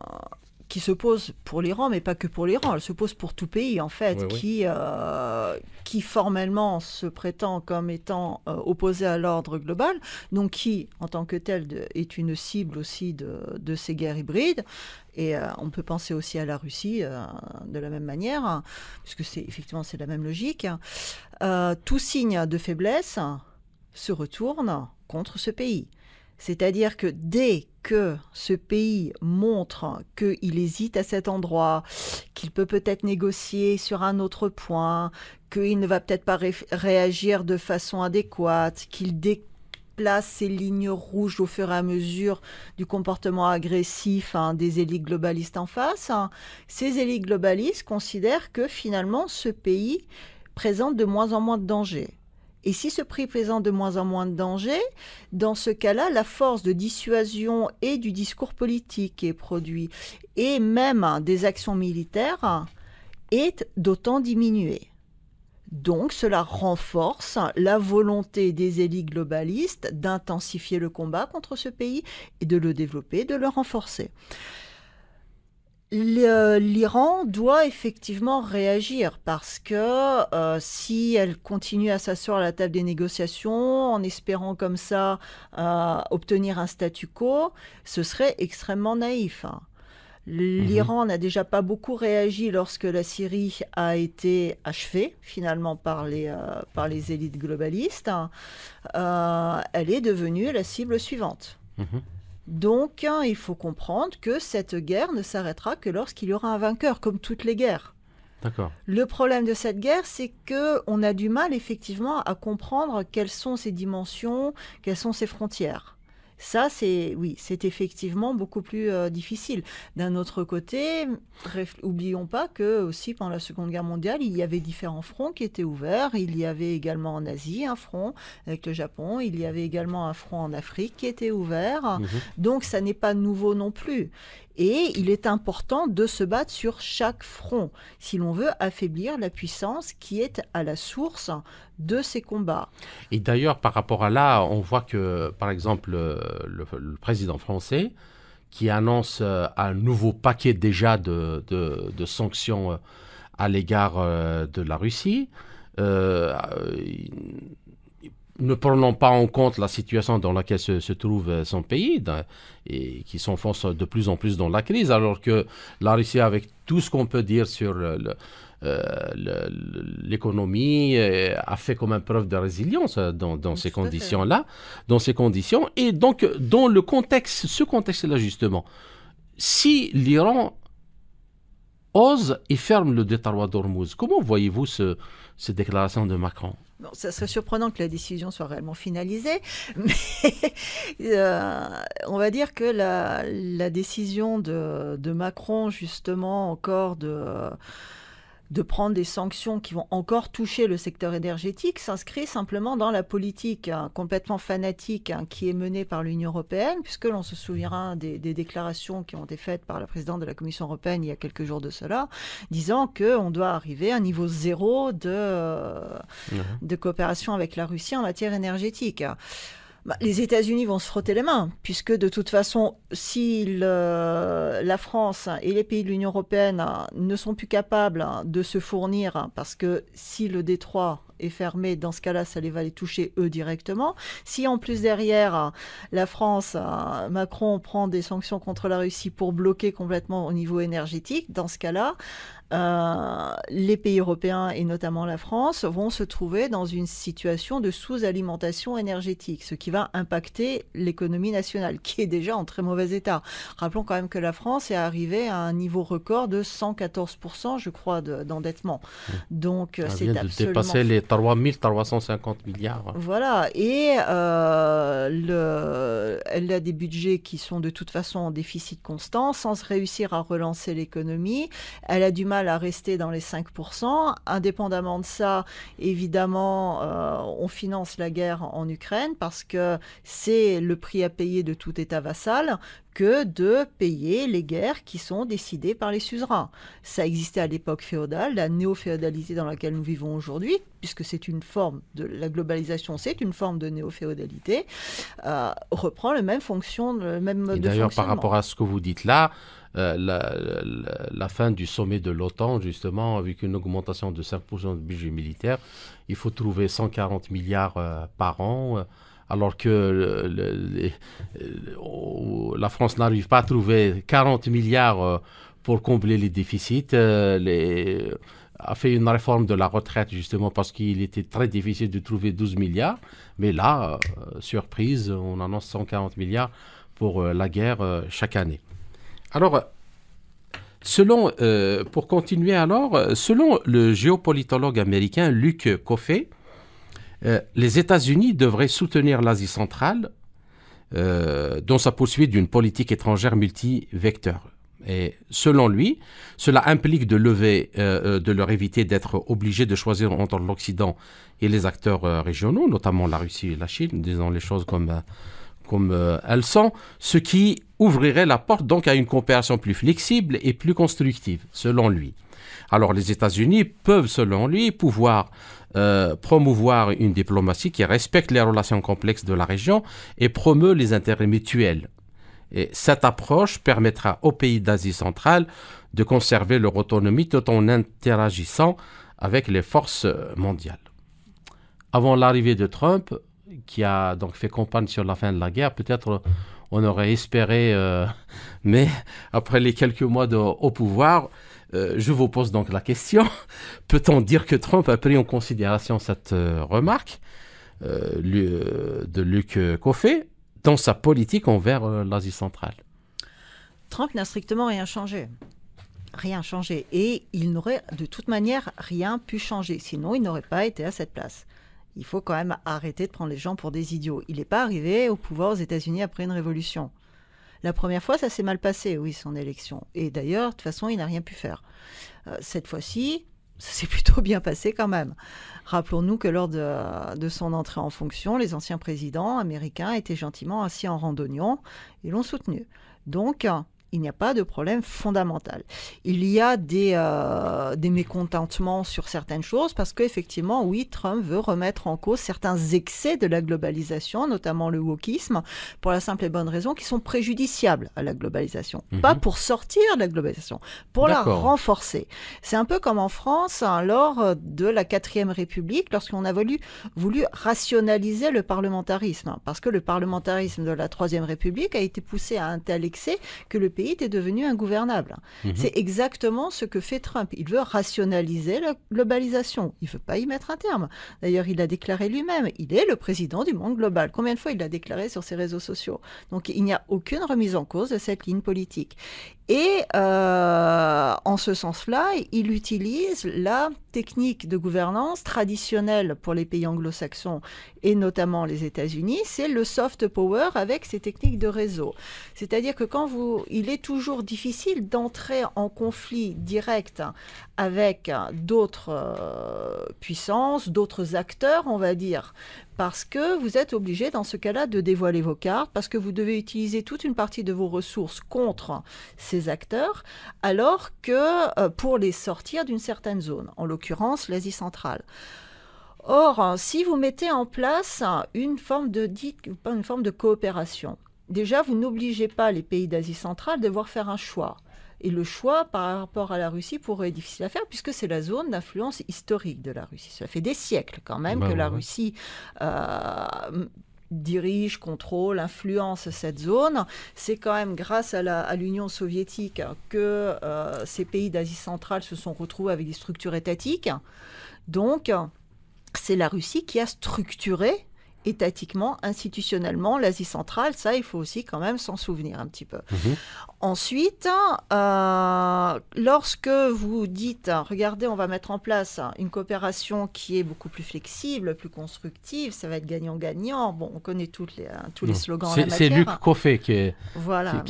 qui se pose pour l'Iran, mais pas que pour l'Iran, elle se pose pour tout pays, en fait, oui. Qui formellement se prétend comme étant opposé à l'ordre global, donc qui, en tant que tel, est une cible aussi de ces guerres hybrides. Et on peut penser aussi à la Russie de la même manière, hein, puisque effectivement c'est la même logique. Tout signe de faiblesse se retourne contre ce pays. C'est-à-dire que dès que ce pays montre qu'il hésite à cet endroit, qu'il peut peut-être négocier sur un autre point, qu'il ne va peut-être pas réagir de façon adéquate, qu'il déplace ses lignes rouges au fur et à mesure du comportement agressif des élites globalistes en face, ces élites globalistes considèrent que finalement ce pays présente de moins en moins de dangers. Et si ce prix présente de moins en moins de danger, dans ce cas-là, la force de dissuasion et du discours politique qui est produit, et même des actions militaires, est d'autant diminuée. Donc cela renforce la volonté des élites globalistes d'intensifier le combat contre ce pays et de le développer, de le renforcer. L'Iran doit effectivement réagir parce que si elle continue à s'asseoir à la table des négociations en espérant comme ça obtenir un statu quo, ce serait extrêmement naïf. L'Iran n'a déjà pas beaucoup réagi lorsque la Syrie a été achevée finalement par les élites globalistes. Elle est devenue la cible suivante. Donc, il faut comprendre que cette guerre ne s'arrêtera que lorsqu'il y aura un vainqueur, comme toutes les guerres. D'accord. Le problème de cette guerre, c'est qu'on a du mal, effectivement, à comprendre quelles sont ses dimensions, quelles sont ses frontières. Ça, c'est effectivement beaucoup plus difficile. D'un autre côté, n'oublions pas que aussi pendant la Seconde Guerre mondiale, il y avait différents fronts qui étaient ouverts. Il y avait également en Asie un front avec le Japon. Il y avait également un front en Afrique qui était ouvert. Donc, ça n'est pas nouveau non plus. Et il est important de se battre sur chaque front si l'on veut affaiblir la puissance qui est à la source de ces combats. Et d'ailleurs, par rapport à là, on voit que, par exemple, le président français, qui annonce un nouveau paquet déjà de sanctions à l'égard de la Russie, ne prenant pas en compte la situation dans laquelle se trouve son pays et qui s'enfonce de plus en plus dans la crise, alors que la Russie, avec tout ce qu'on peut dire sur l'économie, a fait quand même preuve de résilience dans ces conditions-là, dans ces conditions. Et donc, dans ce contexte-là, justement, si l'Iran ose et ferme le détroit d'Ormuz, comment voyez-vous ces déclarations de Macron? Bon, ça serait surprenant que la décision soit réellement finalisée, mais on va dire que la décision de Macron, justement, encore de prendre des sanctions qui vont encore toucher le secteur énergétique, s'inscrit simplement dans la politique complètement fanatique qui est menée par l'Union européenne, puisque l'on se souviendra des déclarations qui ont été faites par la présidente de la Commission européenne il y a quelques jours de cela, disant qu'on doit arriver à un niveau zéro de coopération avec la Russie en matière énergétique. Les États-Unis vont se frotter les mains, puisque de toute façon, si la France et les pays de l'Union européenne ne sont plus capables de se fournir, parce que si le détroit est fermé, dans ce cas-là, ça va les toucher eux directement. Si en plus derrière, la France, Macron prend des sanctions contre la Russie pour bloquer complètement au niveau énergétique, dans ce cas-là, les pays européens et notamment la France vont se trouver dans une situation de sous-alimentation énergétique, ce qui va impacter l'économie nationale, qui est déjà en très mauvais état. Rappelons quand même que la France est arrivée à un niveau record de 114%, je crois, d'endettement. Donc, c'est vient de dépasser les 350 milliards. Voilà, et elle a des budgets qui sont de toute façon en déficit constant, sans réussir à relancer l'économie. Elle a du mal à rester dans les 5%. Indépendamment de ça, évidemment, on finance la guerre en Ukraine parce que c'est le prix à payer de tout État vassal que de payer les guerres qui sont décidées par les suzerains. Ça existait à l'époque féodale, la néo-féodalité dans laquelle nous vivons aujourd'hui, puisque c'est une forme de la globalisation, c'est une forme de néo-féodalité, reprend la même fonction, le même mode de fonctionnement. D'ailleurs, par rapport à ce que vous dites là, la fin du sommet de l'OTAN, justement, avec une augmentation de 5% du budget militaire, il faut trouver 140 milliards par an, alors que la France n'arrive pas à trouver 40 milliards pour combler les déficits. A fait une réforme de la retraite, justement, parce qu'il était très difficile de trouver 12 milliards. Mais là, surprise, on annonce 140 milliards pour la guerre chaque année. Alors, pour continuer alors, selon le géopolitologue américain Luc Coffey, les États-Unis devraient soutenir l'Asie centrale dans sa poursuite d'une politique étrangère multivecteur. Et selon lui, cela implique de leur éviter d'être obligés de choisir entre l'Occident et les acteurs régionaux, notamment la Russie et la Chine, disons les choses comme elles sont, ce qui ouvrirait la porte donc à une coopération plus flexible et plus constructive, selon lui. Alors les États-Unis peuvent, selon lui, pouvoir promouvoir une diplomatie qui respecte les relations complexes de la région et promeut les intérêts mutuels. Et cette approche permettra aux pays d'Asie centrale de conserver leur autonomie tout en interagissant avec les forces mondiales. Avant l'arrivée de Trump, qui a donc fait campagne sur la fin de la guerre, peut-être on aurait espéré, mais après les quelques mois au pouvoir, je vous pose donc la question, peut-on dire que Trump a pris en considération cette remarque de Luc Coffey dans sa politique envers l'Asie centrale? Trump n'a strictement rien changé. Rien changé. Et il n'aurait de toute manière rien pu changer. Sinon, il n'aurait pas été à cette place. Il faut quand même arrêter de prendre les gens pour des idiots. Il n'est pas arrivé au pouvoir aux États-Unis après une révolution. La première fois, ça s'est mal passé, oui, son élection. Et d'ailleurs, de toute façon, il n'a rien pu faire. Cette fois-ci, ça s'est plutôt bien passé quand même. Rappelons-nous que lors de son entrée en fonction, les anciens présidents américains étaient gentiment assis en rang d'oignon et l'ont soutenu. Donc, il n'y a pas de problème fondamental. Il y a des mécontentements sur certaines choses parce qu'effectivement, oui, Trump veut remettre en cause certains excès de la globalisation, notamment le wokisme, pour la simple et bonne raison qu'ils sont préjudiciables à la globalisation. Pas pour sortir de la globalisation, pour la renforcer. C'est un peu comme en France, lors de la 4e République, lorsqu'on a voulu rationaliser le parlementarisme, parce que le parlementarisme de la 3e République a été poussé à un tel excès que le pays était devenu ingouvernable. C'est exactement ce que fait Trump. Il veut rationaliser la globalisation. Il ne veut pas y mettre un terme. D'ailleurs, il a déclaré lui-même, il est le président du monde global. Combien de fois il l'a déclaré sur ses réseaux sociaux? Donc, il n'y a aucune remise en cause de cette ligne politique. Et en ce sens-là, il utilise la technique de gouvernance traditionnelle pour les pays anglo-saxons et notamment les États-Unis, c'est le soft power avec ces techniques de réseau. C'est-à-dire que il est toujours difficile d'entrer en conflit direct avec d'autres puissances, d'autres acteurs, on va dire, parce que vous êtes obligé dans ce cas-là de dévoiler vos cartes, parce que vous devez utiliser toute une partie de vos ressources contre ces acteurs, alors que pour les sortir d'une certaine zone, en l'occurrence l'Asie centrale. Or, si vous mettez en place une forme de coopération, déjà vous n'obligez pas les pays d'Asie centrale de devoir faire un choix. Et le choix par rapport à la Russie pourrait être difficile à faire puisque c'est la zone d'influence historique de la Russie. Ça fait des siècles quand même que la Russie dirige, contrôle, influence cette zone. C'est quand même grâce à l'Union soviétique que ces pays d'Asie centrale se sont retrouvés avec des structures étatiques. Donc, c'est la Russie qui a structuré étatiquement, institutionnellement, l'Asie centrale. Ça, il faut aussi quand même s'en souvenir un petit peu. Ensuite, lorsque vous dites, regardez, on va mettre en place une coopération qui est beaucoup plus flexible, plus constructive, ça va être gagnant-gagnant. Bon, on connaît tous les slogans en la matière. C'est Luc Coffey qui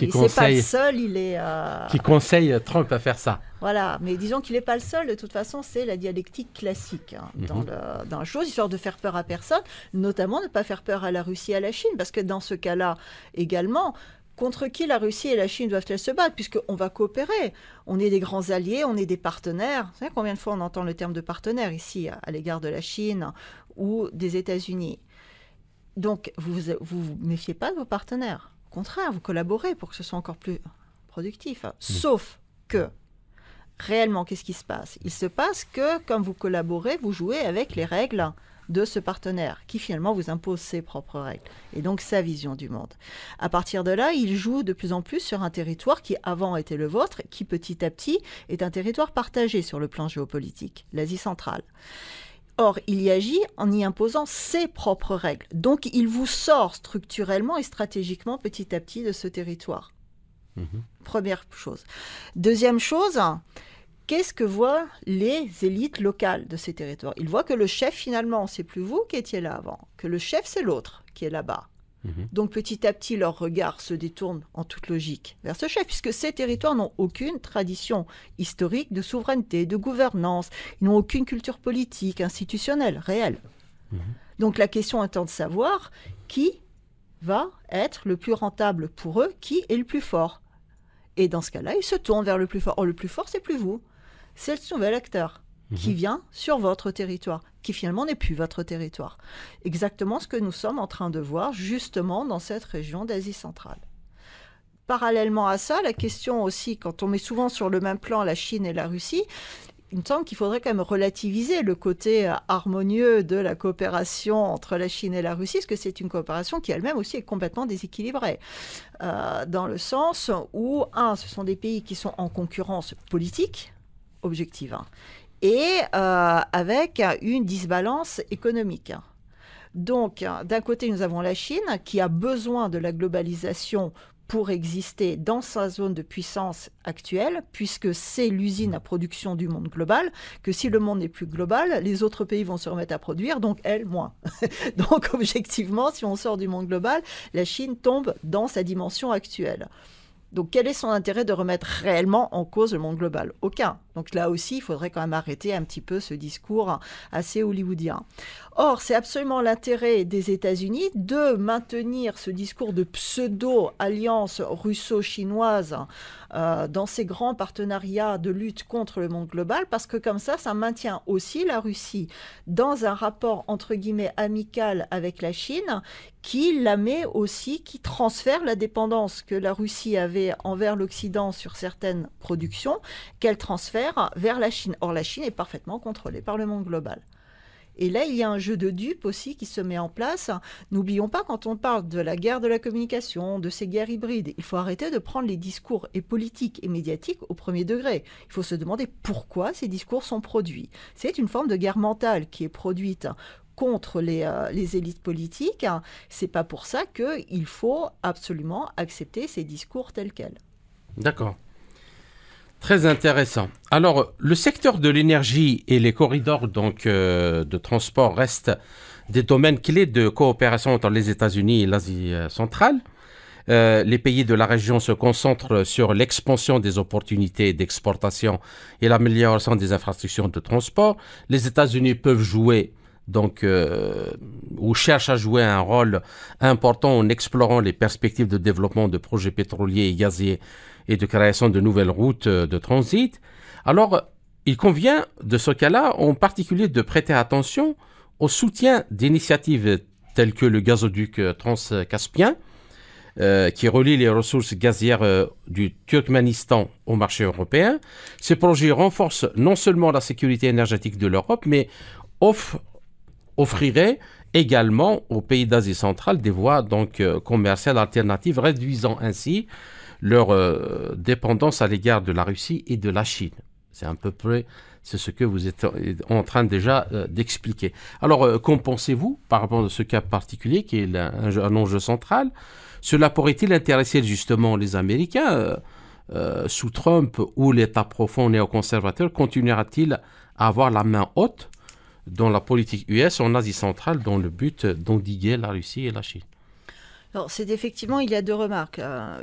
conseille, c'est pas le seul, qui conseille Trump à faire ça. Voilà, mais disons qu'il n'est pas le seul. De toute façon, c'est la dialectique classique dans la chose, histoire de faire peur à personne, notamment ne pas faire peur à la Russie et à la Chine, parce que dans ce cas-là également, contre qui la Russie et la Chine doivent-elles se battre, puisqu'on va coopérer. On est des grands alliés, on est des partenaires. Vous savez combien de fois on entend le terme de partenaire ici, à l'égard de la Chine ou des États-Unis. Donc, vous méfiez pas de vos partenaires. Au contraire, vous collaborez pour que ce soit encore plus productif. Sauf que, réellement, qu'est-ce qui se passe? Il se passe que, comme vous collaborez, vous jouez avec les règles de ce partenaire, qui finalement vous impose ses propres règles, et donc sa vision du monde. À partir de là, il joue de plus en plus sur un territoire qui avant était le vôtre, qui petit à petit est un territoire partagé sur le plan géopolitique, l'Asie centrale. Or, il y agit en y imposant ses propres règles. Donc, il vous sort structurellement et stratégiquement petit à petit de ce territoire. Première chose. Deuxième chose, qu'est-ce que voient les élites locales de ces territoires? Ils voient que le chef, finalement, c'est plus vous qui étiez là avant, que le chef, c'est l'autre qui est là-bas. Donc, petit à petit, leur regard se détourne en toute logique vers ce chef, puisque ces territoires n'ont aucune tradition historique de souveraineté, de gouvernance, ils n'ont aucune culture politique, institutionnelle, réelle. Donc, la question étant de savoir qui va être le plus rentable pour eux, qui est le plus fort. Et dans ce cas-là, ils se tournent vers le plus fort. Or, le plus fort, c'est plus vous. C'est le nouvel acteur qui vient sur votre territoire, qui finalement n'est plus votre territoire. Exactement ce que nous sommes en train de voir justement dans cette région d'Asie centrale. Parallèlement à ça, la question aussi, quand on met souvent sur le même plan la Chine et la Russie, il me semble qu'il faudrait quand même relativiser le côté harmonieux de la coopération entre la Chine et la Russie, parce que c'est une coopération qui elle-même aussi est complètement déséquilibrée. Dans le sens où, ce sont des pays qui sont en concurrence politique, objective, et avec une disbalance économique. Donc, d'un côté, nous avons la Chine qui a besoin de la globalisation pour exister dans sa zone de puissance actuelle, puisque c'est l'usine à production du monde global, que si le monde n'est plus global, les autres pays vont se remettre à produire, donc elle, moins. Donc, objectivement, si on sort du monde global, la Chine tombe dans sa dimension actuelle. Donc, quel est son intérêt de remettre réellement en cause le monde global? Aucun. Donc là aussi, il faudrait quand même arrêter un petit peu ce discours assez hollywoodien. Or, c'est absolument l'intérêt des États-Unis de maintenir ce discours de pseudo-alliance russo-chinoise dans ces grands partenariats de lutte contre le monde global, parce que comme ça maintient aussi la Russie dans un rapport entre guillemets amical avec la Chine, qui la met aussi, qui transfère la dépendance que la Russie avait envers l'Occident sur certaines productions, qu'elle transfère vers la Chine. Or, la Chine est parfaitement contrôlée par le monde global. Et là, il y a un jeu de dupes aussi qui se met en place. N'oublions pas, quand on parle de la guerre de la communication, de ces guerres hybrides, il faut arrêter de prendre les discours et politiques et médiatiques au premier degré. Il faut se demander pourquoi ces discours sont produits. C'est une forme de guerre mentale qui est produite contre les élites politiques. C'est pas pour ça qu'il faut absolument accepter ces discours tels quels. D'accord. Très intéressant. Alors, le secteur de l'énergie et les corridors de transport restent des domaines clés de coopération entre les États-Unis et l'Asie centrale. Les pays de la région se concentrent sur l'expansion des opportunités d'exportation et l'amélioration des infrastructures de transport. Les États-Unis peuvent jouer ou cherchent à jouer un rôle important en explorant les perspectives de développement de projets pétroliers et gaziers et de création de nouvelles routes de transit. Alors, il convient de ce cas-là, en particulier, de prêter attention au soutien d'initiatives telles que le gazoduc transcaspien, qui relie les ressources gazières du Turkménistan au marché européen. Ces projets renforcent non seulement la sécurité énergétique de l'Europe, mais offrirait également aux pays d'Asie centrale des voies commerciales alternatives, réduisant ainsi leur dépendance à l'égard de la Russie et de la Chine. C'est à peu près ce que vous êtes en train déjà d'expliquer. Alors, qu'en pensez-vous par rapport à ce cas particulier qui est un enjeu central? Cela pourrait-il intéresser justement les Américains sous Trump, ou l'État profond néoconservateur continuera-t-il à avoir la main haute dans la politique US en Asie centrale dans le but d'endiguer la Russie et la Chine? Alors, c'est effectivement, il y a deux remarques,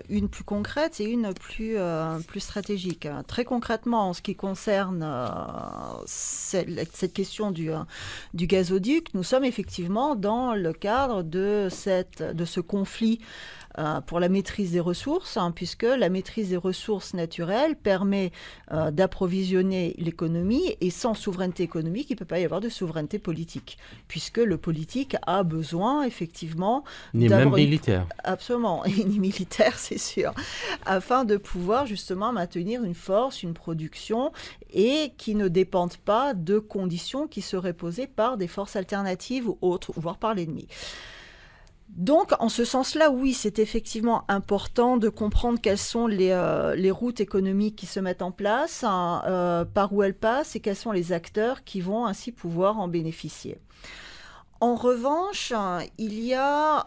une plus concrète et une plus stratégique. Très concrètement, en ce qui concerne cette question du gazoduc, nous sommes effectivement dans le cadre de ce conflit pour la maîtrise des ressources, puisque la maîtrise des ressources naturelles permet d'approvisionner l'économie, et sans souveraineté économique, il ne peut pas y avoir de souveraineté politique, puisque le politique a besoin effectivement même militaire. Absolument, et ni militaire, c'est sûr, afin de pouvoir justement maintenir une force, une production, et qui ne dépendent pas de conditions qui seraient posées par des forces alternatives ou autres, voire par l'ennemi. Donc, en ce sens-là, oui, c'est effectivement important de comprendre quelles sont les routes économiques qui se mettent en place, par où elles passent, et quels sont les acteurs qui vont ainsi pouvoir en bénéficier. En revanche, il y a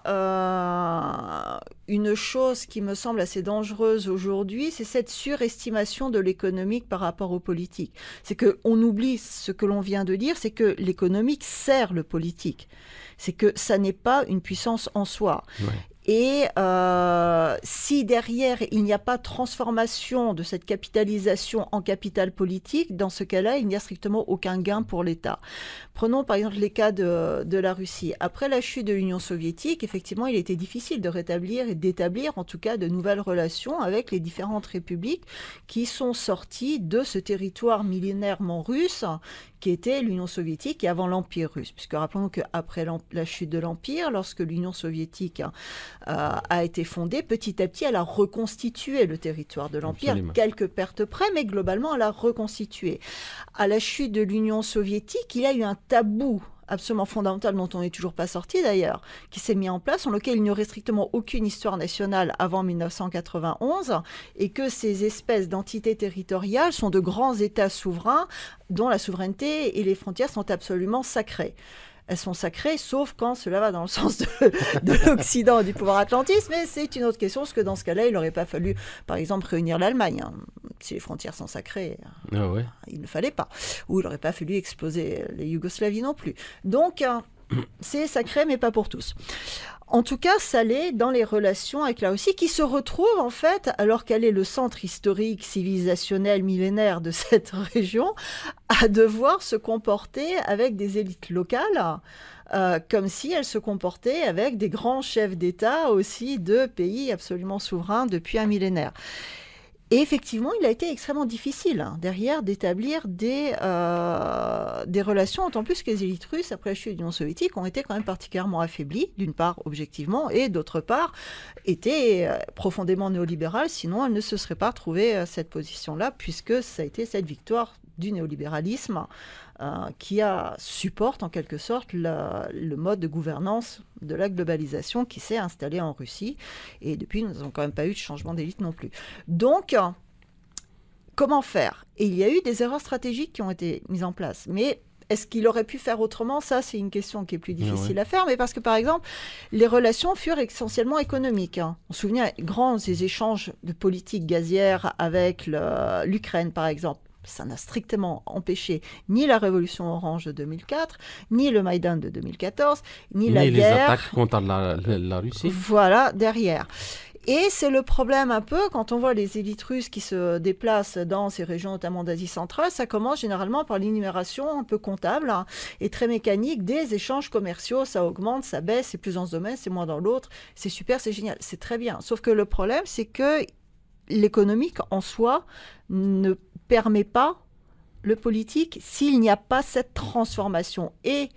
une chose qui me semble assez dangereuse aujourd'hui, c'est cette surestimation de l'économique par rapport au politique. C'est qu'on oublie ce que l'on vient de dire, c'est que l'économique sert le politique. C'est que ça n'est pas une puissance en soi. Ouais. Et si derrière, il n'y a pas de transformation de cette capitalisation en capital politique, dans ce cas-là, il n'y a strictement aucun gain pour l'État. Prenons par exemple les cas de la Russie. Après la chute de l'Union soviétique, effectivement, il était difficile de rétablir et d'établir en tout cas de nouvelles relations avec les différentes républiques qui sont sorties de ce territoire millénairement russe qui était l'Union soviétique et avant l'Empire russe. Puisque rappelons qu'après la chute de l'Empire, lorsque l'Union soviétique a été fondée, petit à petit, elle a reconstitué le territoire de l'Empire. Absolument. Quelques pertes près, mais globalement, elle a reconstitué. À la chute de l'Union soviétique, il y a eu un tabou absolument fondamental, dont on n'est toujours pas sorti d'ailleurs, qui s'est mis en place, en lequel il n'y aurait strictement aucune histoire nationale avant 1991, et que ces espèces d'entités territoriales sont de grands États souverains dont la souveraineté et les frontières sont absolument sacrées. Elles sont sacrées, sauf quand cela va dans le sens de l'Occident et du pouvoir atlantiste, mais c'est une autre question, parce que dans ce cas-là, il n'aurait pas fallu, par exemple, réunir l'Allemagne. Si les frontières sont sacrées, il ne fallait pas. Ou il n'aurait pas fallu exploser les Yougoslavies non plus. Donc, c'est sacré, mais pas pour tous. En tout cas, ça l'est dans les relations avec la Russie, qui se retrouve en fait, alors qu'elle est le centre historique, civilisationnel, millénaire de cette région, à devoir se comporter avec des élites locales, comme si elle se comportait avec des grands chefs d'État aussi de pays absolument souverains depuis un millénaire. Et effectivement, il a été extrêmement difficile derrière d'établir des relations, d'autant plus que les élites russes, après la chute de l'Union soviétique, ont été quand même particulièrement affaiblies, d'une part objectivement, et d'autre part étaient profondément néolibérales, sinon elles ne se seraient pas retrouvées à cette position-là, puisque ça a été cette victoire du néolibéralisme qui supporte en quelque sorte le mode de gouvernance de la globalisation qui s'est installé en Russie. Et depuis, nous n'avons quand même pas eu de changement d'élite non plus. Donc, comment faire? Et il y a eu des erreurs stratégiques qui ont été mises en place. Mais est-ce qu'il aurait pu faire autrement? Ça, c'est une question qui est plus difficile à faire. Mais parce que, par exemple, les relations furent essentiellement économiques. On se souvient des échanges de politique gazière avec l'Ukraine, par exemple. Ça n'a strictement empêché ni la révolution orange de 2004, ni le Maïdan de 2014, ni la guerre. Ni les attaques contre la Russie. Voilà, derrière. Et c'est le problème un peu, quand on voit les élites russes qui se déplacent dans ces régions, notamment d'Asie centrale, ça commence généralement par l'énumération un peu comptable et très mécanique des échanges commerciaux. Ça augmente, ça baisse, c'est plus dans ce domaine, c'est moins dans l'autre. C'est super, c'est génial, c'est très bien. Sauf que le problème, c'est que l'économique en soi ne permet pas le politique s'il n'y a pas cette transformation. Et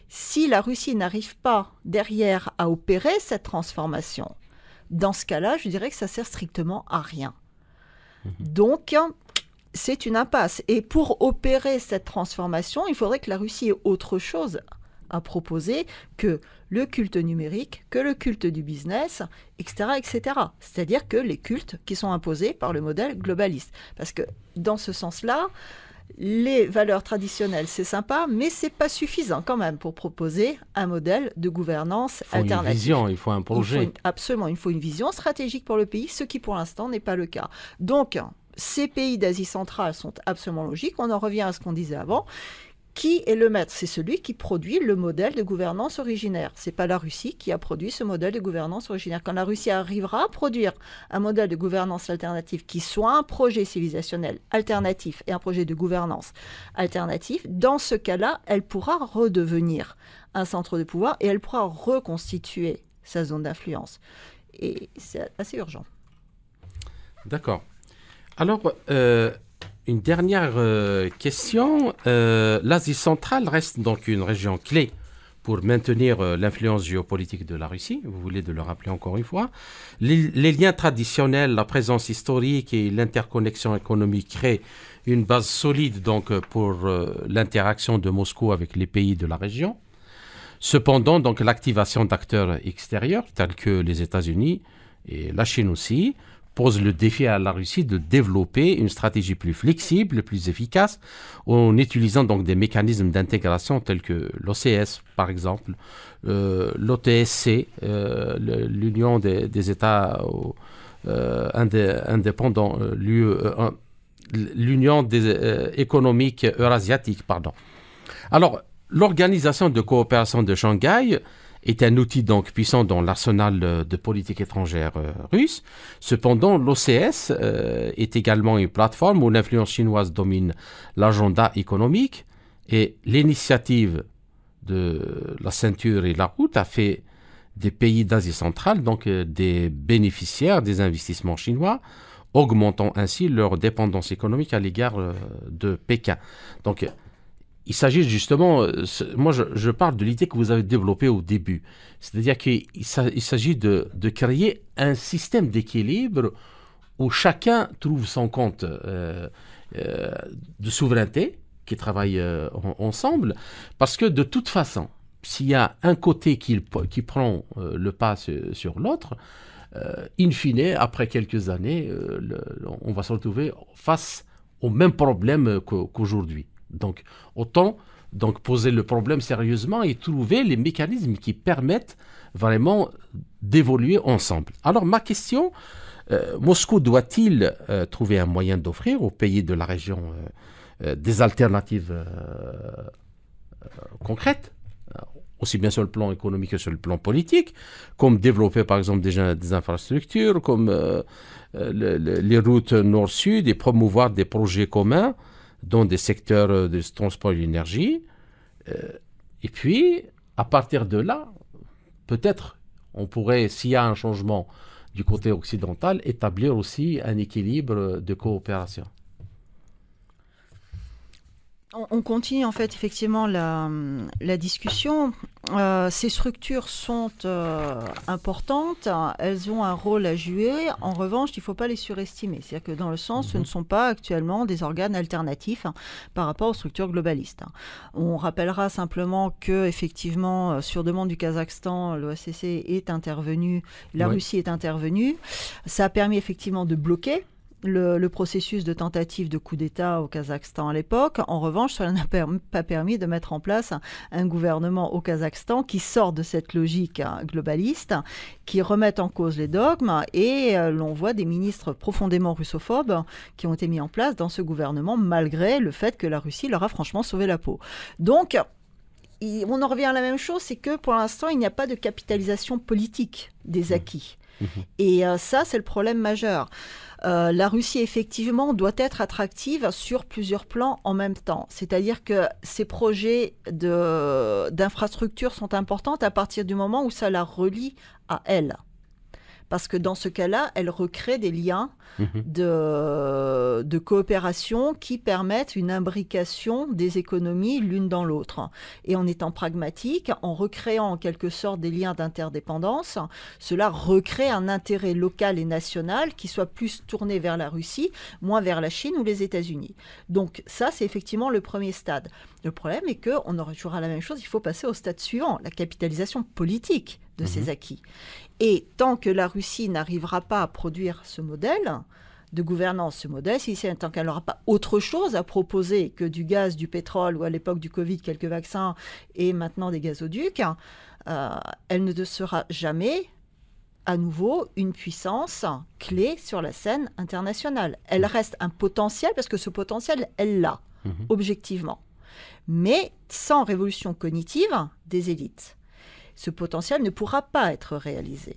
si la Russie n'arrive pas derrière à opérer cette transformation, dans ce cas-là, je dirais que ça sert strictement à rien. Donc, c'est une impasse. Et pour opérer cette transformation, il faudrait que la Russie ait autre chose à proposer que le culte numérique, que le culte du business, etc., etc. C'est-à-dire que les cultes qui sont imposés par le modèle globaliste. Parce que dans ce sens-là, les valeurs traditionnelles, c'est sympa, mais c'est pas suffisant quand même pour proposer un modèle de gouvernance alternative. Il faut une vision, il faut un projet. Absolument, il faut une vision stratégique pour le pays, ce qui pour l'instant n'est pas le cas. Donc, ces pays d'Asie centrale sont absolument logiques. On en revient à ce qu'on disait avant. Qui est le maître? C'est celui qui produit le modèle de gouvernance originaire. Ce n'est pas la Russie qui a produit ce modèle de gouvernance originaire. Quand la Russie arrivera à produire un modèle de gouvernance alternative qui soit un projet civilisationnel alternatif et un projet de gouvernance alternatif, dans ce cas-là, elle pourra redevenir un centre de pouvoir et elle pourra reconstituer sa zone d'influence. Et c'est assez urgent. D'accord. Alors, une dernière question. L'Asie centrale reste donc une région clé pour maintenir l'influence géopolitique de la Russie. Vous voulez de le rappeler encore une fois. Les liens traditionnels, la présence historique et l'interconnexion économique créent une base solide donc, pour l'interaction de Moscou avec les pays de la région. Cependant, donc, l'activation d'acteurs extérieurs tels que les États-Unis et la Chine aussi pose le défi à la Russie de développer une stratégie plus flexible, plus efficace, en utilisant donc des mécanismes d'intégration tels que l'OCS, par exemple, l'OTSC, l'Union des États indépendants, l'Union économique eurasiatique, pardon. Alors, l'Organisation de coopération de Shanghai est un outil donc puissant dans l'arsenal de politique étrangère russe. Cependant, l'OCS est également une plateforme où l'influence chinoise domine l'agenda économique et l'initiative de la ceinture et la route a fait des pays d'Asie centrale donc des bénéficiaires des investissements chinois, augmentant ainsi leur dépendance économique à l'égard de Pékin. Donc, il s'agit justement, moi je parle de l'idée que vous avez développée au début, c'est-à-dire qu'il s'agit de créer un système d'équilibre où chacun trouve son compte de souveraineté, qui travaille ensemble, parce que de toute façon, s'il y a un côté qui prend le pas sur l'autre, in fine, après quelques années, on va se retrouver face au même problème qu'aujourd'hui. Donc, autant poser le problème sérieusement et trouver les mécanismes qui permettent vraiment d'évoluer ensemble. Alors, ma question, Moscou doit-il trouver un moyen d'offrir aux pays de la région des alternatives concrètes aussi bien sur le plan économique que sur le plan politique, comme développer par exemple des infrastructures, comme les routes nord-sud et promouvoir des projets communs dans des secteurs de transport et d'énergie. Et puis, à partir de là, peut-être on pourrait, s'il y a un changement du côté occidental, établir aussi un équilibre de coopération. On continue en fait effectivement la discussion. Ces structures sont importantes, elles ont un rôle à jouer. En revanche, il ne faut pas les surestimer. C'est-à-dire que dans le sens, ce ne sont pas actuellement des organes alternatifs par rapport aux structures globalistes. On rappellera simplement que effectivement, sur demande du Kazakhstan, l'OSCE est intervenu, la Russie est intervenue. Ça a permis effectivement de bloquer le processus de tentative de coup d'État au Kazakhstan à l'époque. En revanche, cela n'a pas permis de mettre en place un gouvernement au Kazakhstan qui sort de cette logique globaliste, qui remette en cause les dogmes, et l'on voit des ministres profondément russophobes qui ont été mis en place dans ce gouvernement, malgré le fait que la Russie leur a franchement sauvé la peau. Donc, on en revient à la même chose, c'est que pour l'instant, il n'y a pas de capitalisation politique des acquis. Et ça, c'est le problème majeur. La Russie, effectivement, doit être attractive sur plusieurs plans en même temps. C'est-à-dire que ces projets d'infrastructures sont importants à partir du moment où ça la relie à elle. Parce que dans ce cas-là, elle recrée des liens de coopération qui permettent une imbrication des économies l'une dans l'autre. Et en étant pragmatique, en recréant en quelque sorte des liens d'interdépendance, cela recrée un intérêt local et national qui soit plus tourné vers la Russie, moins vers la Chine ou les États-Unis. Donc ça, c'est effectivement le premier stade. Le problème est qu'on aura toujours la même chose, il faut passer au stade suivant, la capitalisation politique de ces acquis. Et tant que la Russie n'arrivera pas à produire ce modèle de gouvernance, tant qu'elle n'aura pas autre chose à proposer que du gaz, du pétrole, ou à l'époque du Covid, quelques vaccins, et maintenant des gazoducs, elle ne sera jamais à nouveau une puissance clé sur la scène internationale. Elle reste un potentiel, parce que ce potentiel, elle l'a, objectivement. Mais sans révolution cognitive des élites, ce potentiel ne pourra pas être réalisé.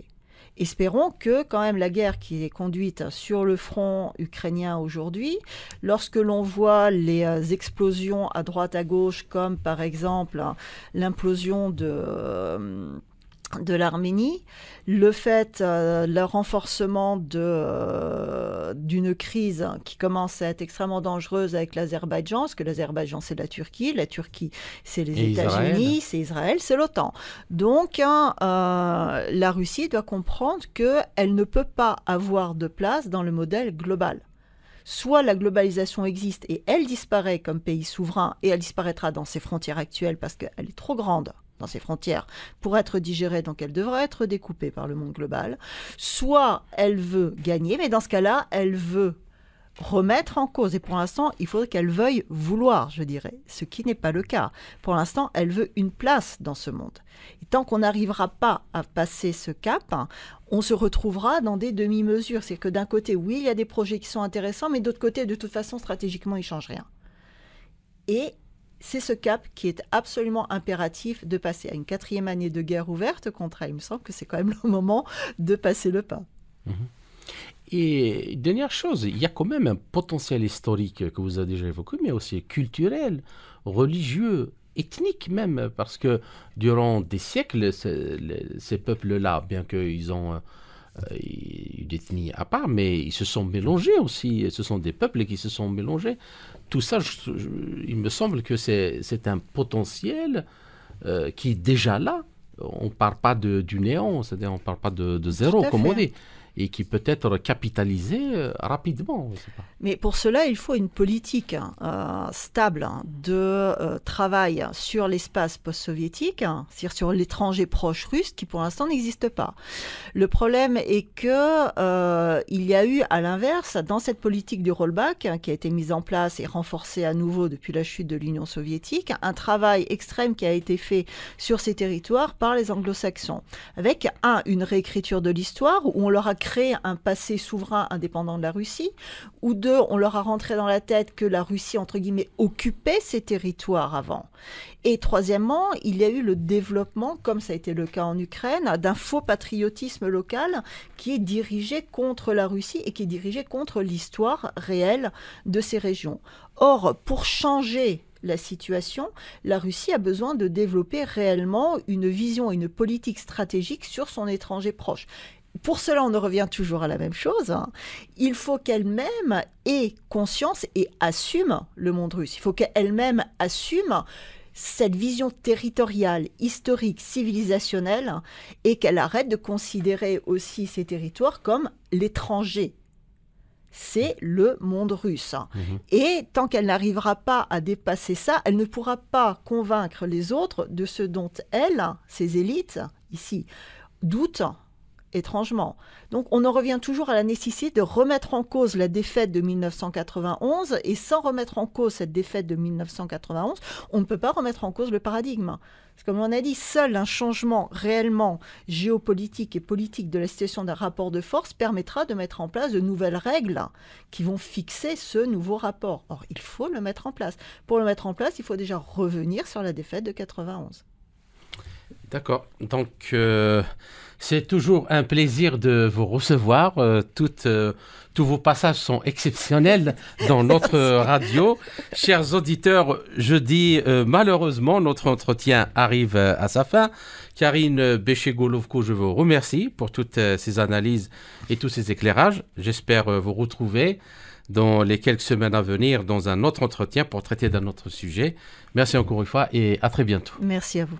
Espérons que quand même la guerre qui est conduite sur le front ukrainien aujourd'hui, lorsque l'on voit les explosions à droite à gauche, comme par exemple l'implosion de l'Arménie, le fait, le renforcement d'une crise qui commence à être extrêmement dangereuse avec l'Azerbaïdjan, parce que l'Azerbaïdjan c'est la Turquie c'est les États-Unis, c'est Israël, c'est l'OTAN. Donc la Russie doit comprendre qu'elle ne peut pas avoir de place dans le modèle global. Soit la globalisation existe et elle disparaît comme pays souverain, et elle disparaîtra dans ses frontières actuelles parce qu'elle est trop grande dans ses frontières pour être digérée, donc elle devrait être découpée par le monde global. Soit elle veut gagner, mais dans ce cas-là, elle veut remettre en cause. Et pour l'instant, il faudrait qu'elle veuille vouloir, je dirais, ce qui n'est pas le cas. Pour l'instant, elle veut une place dans ce monde. Et tant qu'on n'arrivera pas à passer ce cap, on se retrouvera dans des demi-mesures. C'est que d'un côté, oui, il y a des projets qui sont intéressants, mais d'autre côté, de toute façon, stratégiquement, ils ne changent rien. Et c'est ce cap qui est absolument impératif de passer à une 4e année de guerre ouverte contre elle. Il me semble que c'est quand même le moment de passer le pas. Et dernière chose, il y a quand même un potentiel historique que vous avez déjà évoqué, mais aussi culturel, religieux, ethnique même, parce que durant des siècles, ces peuples-là, bien qu'ils ont une ethnie à part, mais ils se sont mélangés aussi. Ce sont des peuples qui se sont mélangés. Tout ça, il me semble que c'est un potentiel qui est déjà là. On ne parle pas du néant, c'est-à-dire on ne parle pas de zéro, comme on dit, et qui peut être capitalisé rapidement. Je sais pas. Mais pour cela, il faut une politique stable de travail sur l'espace post-soviétique, c'est-à-dire sur l'étranger proche russe, qui pour l'instant n'existe pas. Le problème est que il y a eu, à l'inverse, dans cette politique du rollback, qui a été mise en place et renforcée à nouveau depuis la chute de l'Union soviétique, un travail extrême qui a été fait sur ces territoires par les anglo-saxons, avec une réécriture de l'histoire où on leur a créé un passé souverain indépendant de la Russie, ou deux, on leur a rentré dans la tête que la Russie, entre guillemets, occupait ces territoires avant. Et troisièmement, il y a eu le développement, comme ça a été le cas en Ukraine, d'un faux patriotisme local qui est dirigé contre la Russie et qui est dirigé contre l'histoire réelle de ces régions. Or, pour changer la situation, la Russie a besoin de développer réellement une vision et une politique stratégique sur son étranger proche. Pour cela, on en revient toujours à la même chose. Il faut qu'elle-même ait conscience et assume le monde russe. Il faut qu'elle-même assume cette vision territoriale, historique, civilisationnelle, et qu'elle arrête de considérer aussi ces territoires comme l'étranger. C'est le monde russe. Et tant qu'elle n'arrivera pas à dépasser ça, elle ne pourra pas convaincre les autres de ce dont elle, ces élites, ici, doutent étrangement. Donc on en revient toujours à la nécessité de remettre en cause la défaite de 1991, et sans remettre en cause cette défaite de 1991, on ne peut pas remettre en cause le paradigme. Parce que comme on a dit, seul un changement réellement géopolitique et politique de la situation d'un rapport de force permettra de mettre en place de nouvelles règles qui vont fixer ce nouveau rapport. Or, il faut le mettre en place. Pour le mettre en place, il faut déjà revenir sur la défaite de 91. D'accord. Donc, c'est toujours un plaisir de vous recevoir. Tous vos passages sont exceptionnels dans notre radio. Chers auditeurs, je dis malheureusement, notre entretien arrive à sa fin. Karine Béché-Golovko, je vous remercie pour toutes ces analyses et tous ces éclairages. J'espère vous retrouver dans les quelques semaines à venir dans un autre entretien pour traiter d'un autre sujet. Merci encore une fois et à très bientôt. Merci à vous.